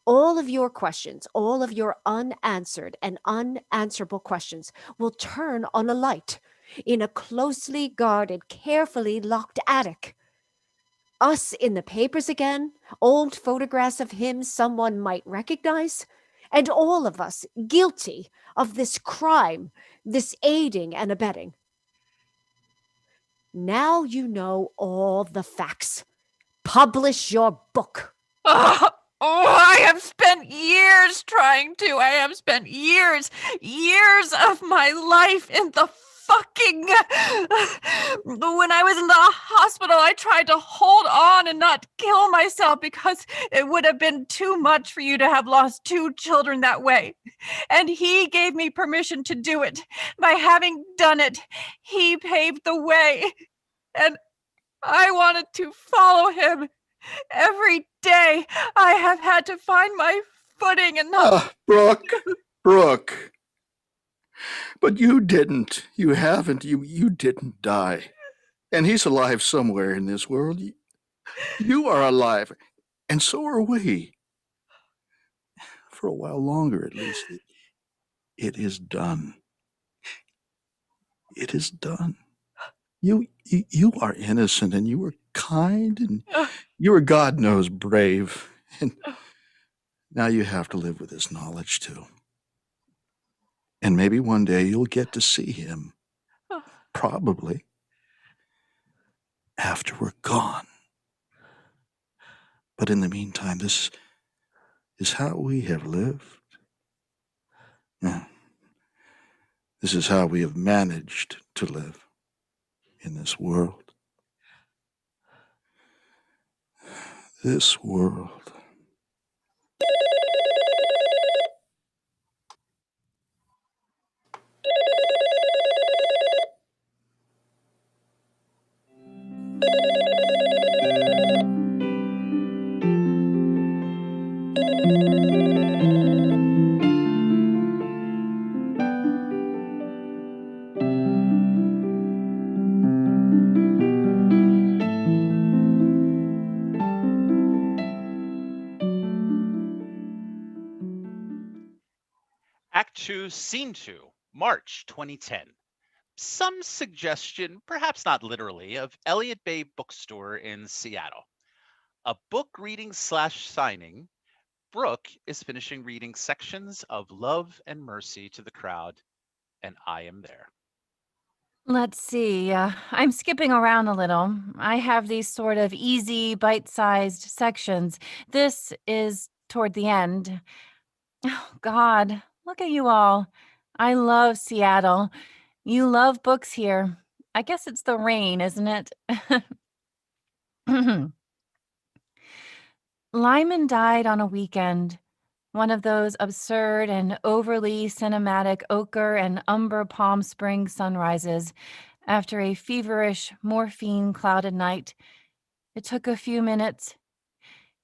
All of your questions, all of your unanswered and unanswerable questions will turn on a light in a closely guarded, carefully locked attic. Us in the papers again, old photographs of him someone might recognize, and all of us guilty of this crime, this aiding and abetting. Now you know all the facts. Publish your book. I have spent years trying to. I have spent years of my life in the fucking... When I was in the hospital, I tried to hold on and not kill myself because it would have been too much for you to have lost 2 children that way. And he gave me permission to do it. By having done it, he paved the way. And I wanted to follow him. Every day I have had to find my footing and not... Brooke. But you didn't. You haven't. You didn't die. And he's alive somewhere in this world. You are alive. And so are we. For a while longer, at least. It is done. It is done. You are innocent, and you were kind, and you were, God knows, brave. And now you have to live with this knowledge, too. And maybe one day you'll get to see him. Probably. After we're gone. But in the meantime, this is how we have lived. Yeah. This is how we have managed to live in this world. this world. Act 2, Scene 2, March 2010. Some suggestion, perhaps not literally, of Elliott Bay Bookstore in Seattle. A book reading / signing. Brooke is finishing reading sections of Love and Mercy to the crowd, and I am there. Let's see. I'm skipping around a little. I have these sort of easy, bite-sized sections. This is toward the end. Oh, God, look at you all. I love Seattle. You love books here. I guess it's the rain, isn't it? Lyman died on a weekend. One of those absurd and overly cinematic ochre and umber Palm Springs sunrises after a feverish, morphine-clouded night. It took a few minutes.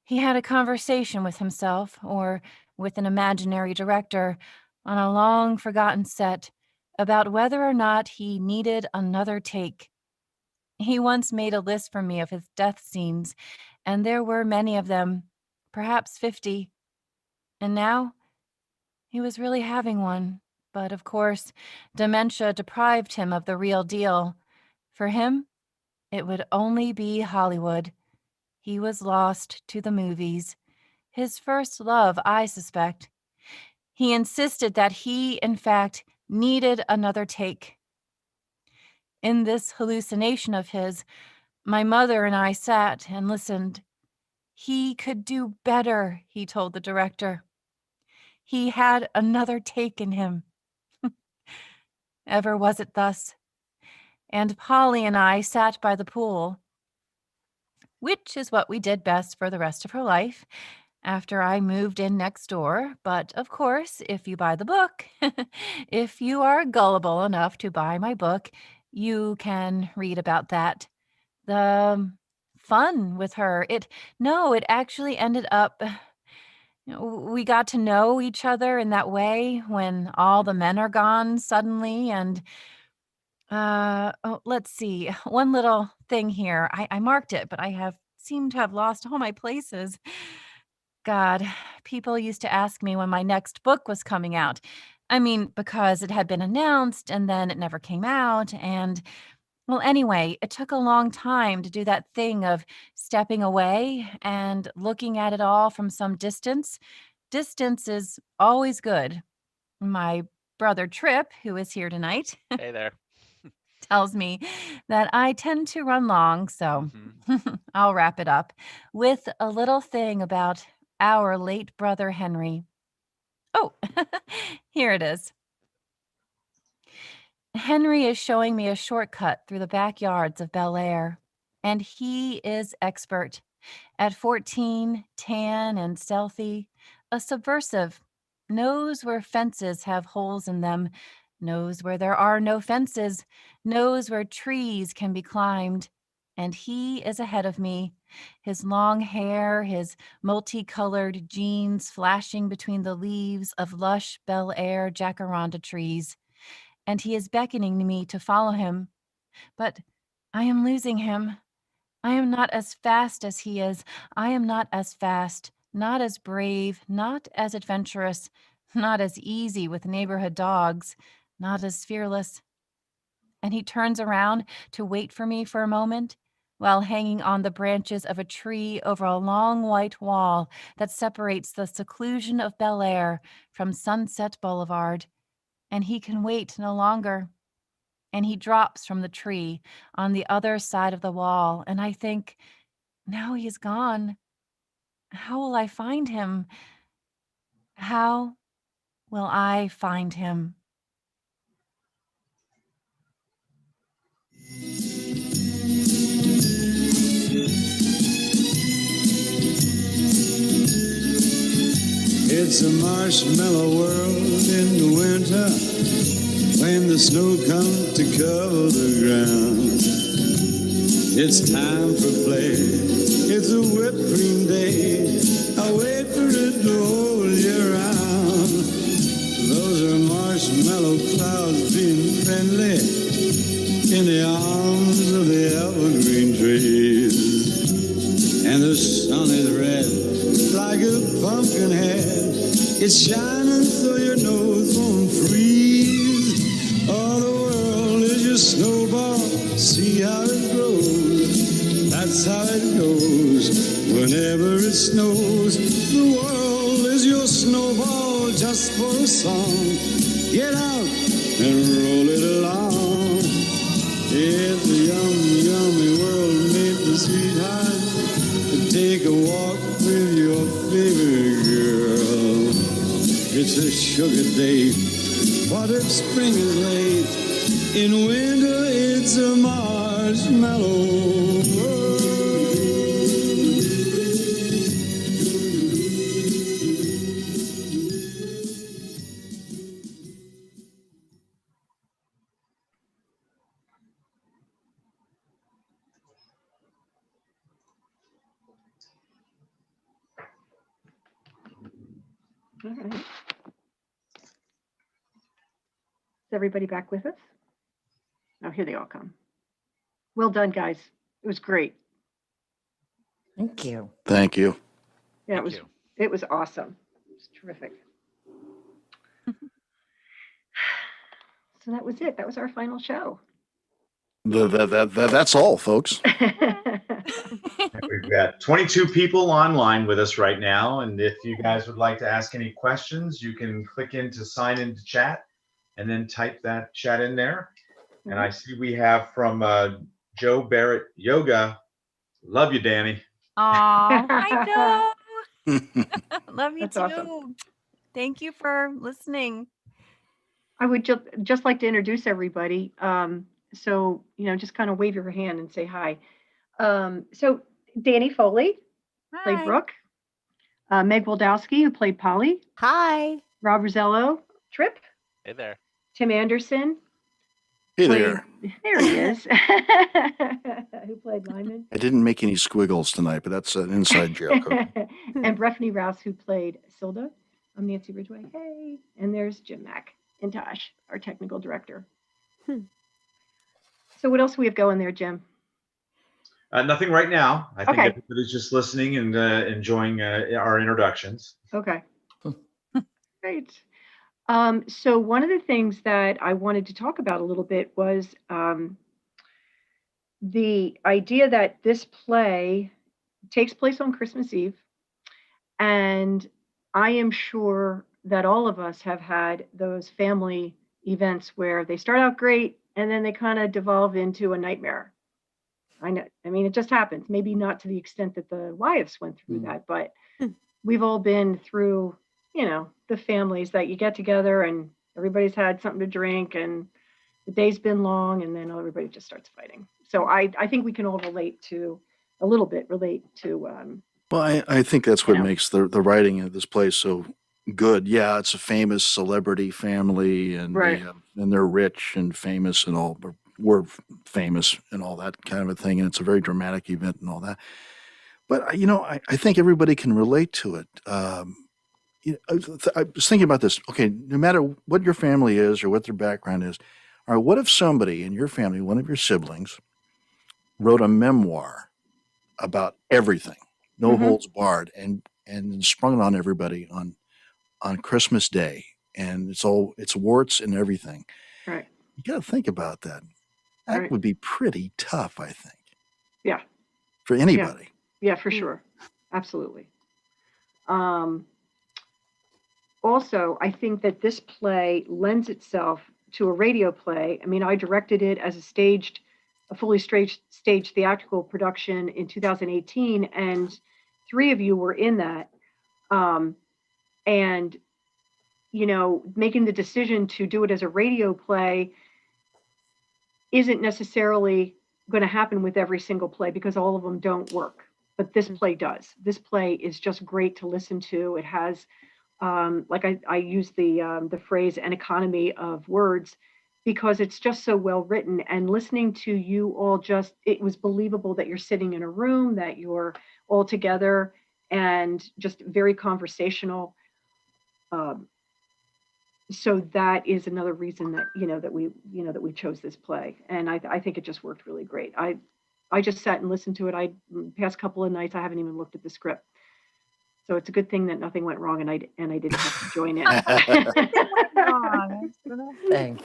He had a conversation with himself, or with an imaginary director, on a long-forgotten set about whether or not he needed another take. He once made a list for me of his death scenes, and there were many of them, perhaps 50. And now he was really having one, but of course, dementia deprived him of the real deal. For him, it would only be Hollywood. He was lost to the movies. His first love, I suspect. He insisted that he, in fact, needed another take. In this hallucination of his, my mother and I sat and listened. He could do better, he told the director. He had another take in him. Ever was it thus? And Polly and I sat by the pool, which is what we did best for the rest of her life, after I moved in next door. But of course, if you buy the book, if you are gullible enough to buy my book, you can read about that. The fun with her. It actually ended up, we got to know each other in that way when all the men are gone suddenly. And let's see. One little thing here. I marked it, but I seem to have lost all my places. God, people used to ask me when my next book was coming out. I mean, because it had been announced and then it never came out. And, well, anyway, it took a long time to do that thing of stepping away and looking at it all from some distance. Distance is always good. My brother Trip, who is here tonight, Hey there. tells me that I tend to run long, so Mhm. I'll wrap it up with a little thing about our late brother Henry. Oh, here it is. Henry is showing me a shortcut through the backyards of Bel Air, and he is expert. At 14, tan and stealthy, a subversive, knows where fences have holes in them, knows where there are no fences, knows where trees can be climbed. And he is ahead of me, his long hair, his multicolored jeans flashing between the leaves of lush Bel Air jacaranda trees. And he is beckoning me to follow him. But I am losing him. I am not as fast as he is. I am not as fast, not as brave, not as adventurous, not as easy with neighborhood dogs, not as fearless. And he turns around to wait for me for a moment while hanging on the branches of a tree over a long white wall that separates the seclusion of Bel Air from Sunset Boulevard. And he can wait no longer. And he drops from the tree on the other side of the wall. And I think, now he is gone. How will I find him? How will I find him? It's a marshmallow world in the winter when the snow comes to cover the ground. It's time for play. It's a whipped cream day. I wait for it to hold you around. Those are marshmallow clouds being friendly in the arms of the evergreen trees. And the sun is red like a pumpkin head. It's shining so your nose won't freeze. Oh, the world is your snowball. See how it grows. That's how it goes. Whenever it snows, the world is your snowball just for a song. Get out and roll it along. It's a yummy, yummy world made for sweethearts. Take a walk with your favorite girl. It's a sugar day. What if spring is late? In winter, it's a marshmallow world. All right. Is everybody back with us? Oh, here they all come. Well done, guys. It was great. Thank you. Thank you. Yeah, Thank you. it was awesome. It was terrific. So that was it. That was our final show. That's all, folks. We've got 22 people online with us right now. And if you guys would like to ask any questions, you can click into sign into chat and then type that chat in there. And I see we have from Joe Barrett Yoga. Love you, Danny. Aw, I know. Love you That's too. awesome. Thank you for listening. I would just like to introduce everybody. So, just kind of wave your hand and say hi. So Danny Foley played Hi. Brooke. Meg Waldowski, who played Polly. Hi. Rob Rosello, Trip. Hey there. Tim Anderson. Hey played- there. There he is. Who played Lyman. I didn't make any squiggles tonight, but that's an inside joke. Okay. And Breffney Rouse, who played Silda. I'm Nancy Ridgway. Hey. And there's Jim Mack and Tosh, our technical director. So what else do we have going there, Jim? Nothing right now. I think Okay. everybody's just listening and enjoying our introductions. Okay. Great. So one of the things that I wanted to talk about a little bit was the idea that this play takes place on Christmas Eve. And I am sure that all of us have had those family events where they start out great and then they kind of devolve into a nightmare. I know. I mean, it just happens. Maybe not to the extent that the Wyeths went through that, but we've all been through, the families that you get together and everybody's had something to drink and the day's been long and then everybody just starts fighting. So I think we can all relate to. Well, I think that's what You know. makes the writing of this play so good. Yeah, it's a famous celebrity family, and Right. and they're rich and famous and all. We're famous and all that kind of a thing, and it's a very dramatic event and all that. But I think everybody can relate to it. I was thinking about this. Okay, no matter what your family is or what their background is, all right, what if somebody in your family, one of your siblings, wrote a memoir about everything, no Mhm. holds barred, and sprung it on everybody on Christmas Day, and it's warts and everything. Right. You got to think about that. That Right. would be pretty tough, I think. Yeah. For anybody. Yeah, for sure. Absolutely. Also, I think that this play lends itself to a radio play. I mean, I directed it as a fully staged theatrical production in 2018, and 3 of you were in that. And, making the decision to do it as a radio play isn't necessarily going to happen with every single play because all of them don't work. But this play does. This play is just great to listen to. It has Like I use the phrase "an economy of words" because it's just so well written. And listening to you all, it was believable that you're sitting in a room, that you're all together, and just very conversational. Um, so that is another reason that that we chose this play, and I think it just worked really great. I just sat and listened to it. Past couple of nights I haven't even looked at the script, so it's a good thing that nothing went wrong and I didn't have to join in.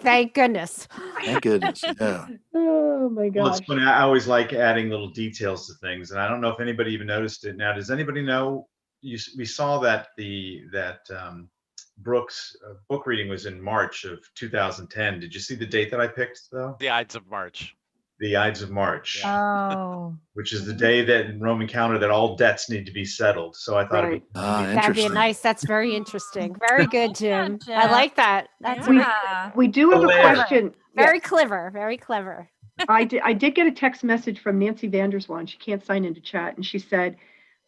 Thank goodness. Thank goodness. Yeah. Oh my Well, it's gosh. funny. I always like adding little details to things, and I don't know if anybody even noticed it. Now, does anybody know? We saw that Brooke's book reading was in March of 2010. Did you see the date that I picked, though? The Ides of March. The Ides of March, Oh. which is the day that in Roman calendar that all debts need to be settled. So I thought Right. That'd be that's very interesting. Very good, Jim. I Jim. like that. That's Yeah. We do have a Clever. question. very Yes. clever. Very clever. I did get a text message from Nancy Vanderswan. She can't sign into chat, and she said,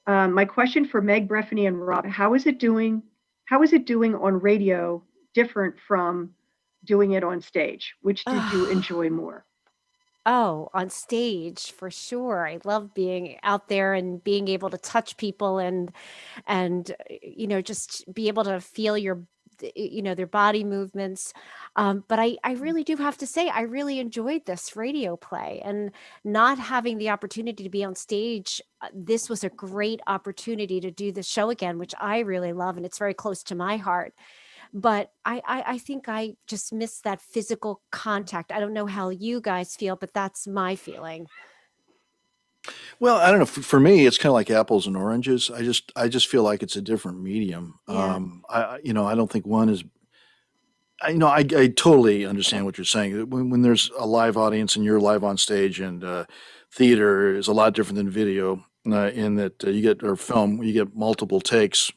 "My question for Meg, Breffany, and Rob: How is it doing? How is it doing on radio? Different from doing it on stage? Which did you enjoy more?" Oh, on stage for sure. I love being out there and being able to touch people and just be able to feel their body movements. But I really do have to say I really enjoyed this radio play, and not having the opportunity to be on stage. This was a great opportunity to do the show again, which I really love, and it's very close to my heart. But I think I just miss that physical contact. I don't know how you guys feel, but that's my feeling. Well, I don't know. For me, it's kind of like apples and oranges. I just feel like it's a different medium. Yeah. I don't think one is. I totally understand what you're saying. When there's a live audience and you're live on stage, and theater is a lot different than video, in that or film, you get multiple takes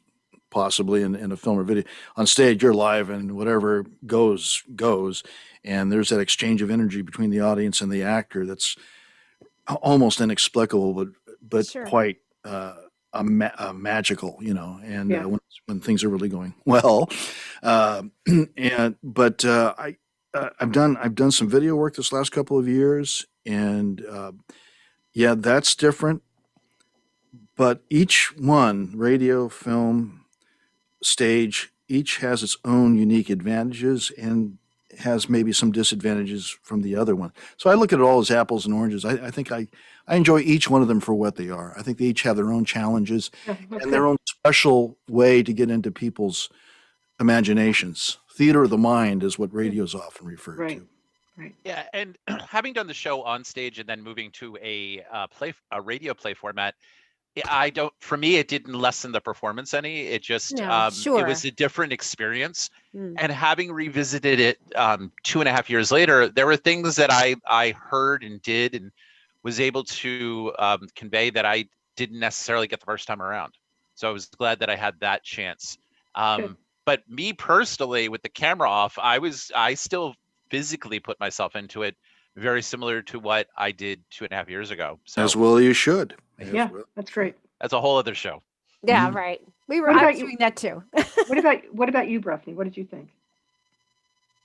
possibly in a film or video. On stage, you're live, and whatever goes, and there's that exchange of energy between the audience and the actor that's almost inexplicable, but Sure. quite magical, and Yeah. When things are really going well. I've done some video work this last couple of years, and yeah, that's different. But each one, radio, film, stage, each has its own unique advantages and has maybe some disadvantages from the other one. So I look at it all as apples and oranges. I think I enjoy each one of them for what they are. I think they each have their own challenges and their own special way to get into people's imaginations. Theater of the mind is what radio is often referred Right. to. Right. Yeah, and having done the show on stage and then moving to a radio play format, for me, it didn't lessen the performance any. It just, No, it sure. was a different experience. Mm. And having revisited it 2.5 years later, there were things that I heard and did and was able to convey that I didn't necessarily get the first time around. So I was glad that I had that chance. But me personally, with the camera off, I still physically put myself into it, very similar to what I did 2.5 years ago. So As well you should. Yeah, that's great. that's a whole other show. Yeah, Mhm. right. I What was about you? doing that too. What about you, Breffney? What did you think?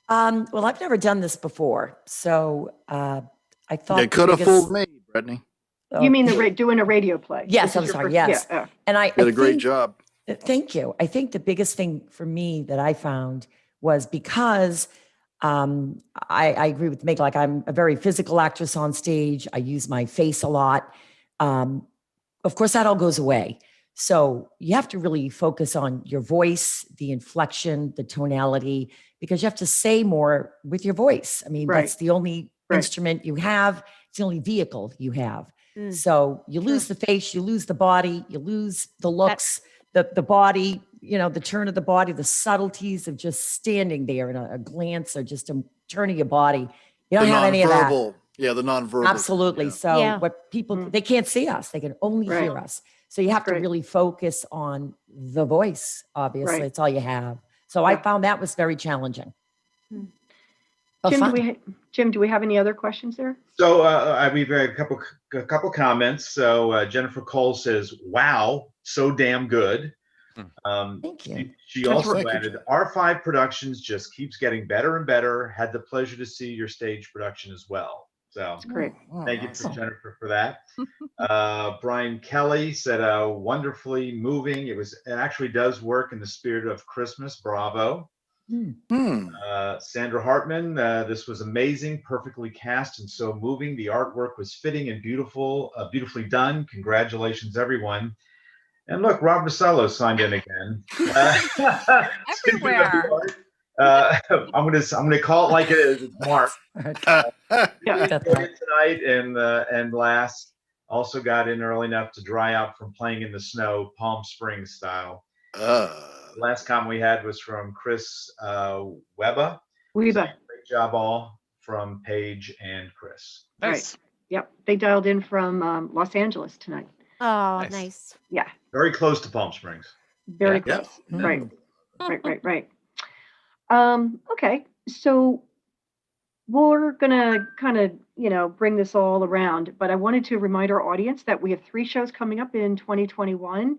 Well, I've never done this before, so I thought You the could have biggest- fooled me, Brittany. Oh, You mean doing a radio play? Yes, This I'm is your sorry, first- yes. Yeah. and I You did a great think- job. Thank you. I think the biggest thing for me that I found was because I agree with Meg, like I'm a very physical actress on stage. I use my face a lot. Of course, that all goes away. So you have to really focus on your voice, the inflection, the tonality, because you have to say more with your voice. I mean, Right. that's the only Right. instrument you have. It's the only vehicle you have. Mm. So you lose the face, you lose the body, you lose the looks, the body, the turn of the body, the subtleties of just standing there in a glance or just turning your body. You don't have any of that. nonverbal. Yeah, the nonverbal. Absolutely. Yeah. So Yeah. what people, Mm. they can't see us. They can only Right. hear us. So you have to Right. really focus on the voice. Obviously, Right. it's all you have. So I Yeah. found that was very challenging. Hmm. But Jim, fun. do we have any other questions there? So we've a couple comments. So Jennifer Cole says, "Wow, so damn good." Thank you. She That's also right. added, R5 Productions just keeps getting better and better. Had the pleasure to see your stage production as well. So That's great. Oh, thank you, awesome. Jennifer, for that. Brian Kelly said, wonderfully moving. It actually does work in the spirit of Christmas. Bravo. Sandra Hartman, this was amazing, perfectly cast and so moving. The artwork was fitting and beautiful, beautifully done. Congratulations, everyone. And look, Rob Rosello signed in again. Speaking of Everywhere. the art, I'm gonna call it like it is. It's Mark. Really Got enjoyed that. it tonight, and last also got in early enough to dry out from playing in the snow, Palm Springs style. The last comment we had was from Chris Webba. Weeba. Great job all from Paige and Chris. Nice. Yep. They dialed in from Los Angeles tonight. Oh, Nice. nice. Yeah. Very close to Palm Springs. Very Yeah. close. Mm. Right. Okay. So we're gonna kind of, bring this all around, but I wanted to remind our audience that we have 3 shows coming up in 2021.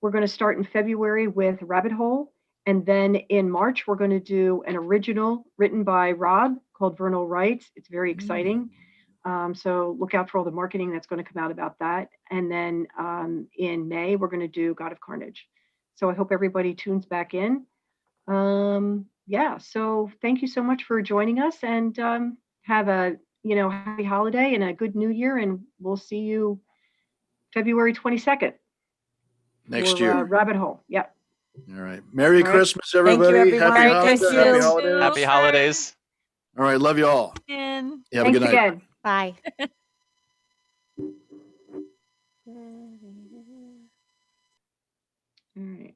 We're going to start in February with Rabbit Hole, and then in March we're going to do an original written by Rob called Vernal Rights. It's very exciting. So look out for all the marketing that's going to come out about that. And then in May we're going to do God of Carnage. So I hope everybody tunes back in. Yeah, so thank you so much for joining us, and have a happy holiday and a good new year, and we'll see you February 22nd Next for year. Rabbit Hole. Yep. All right. Merry All right. Christmas, you, everybody. everyone. Happy Merry holidays. Christmas. Happy You holidays. too. Happy holidays. All right. Love you all. In. You have a Thanks good night. again. Bye. All right.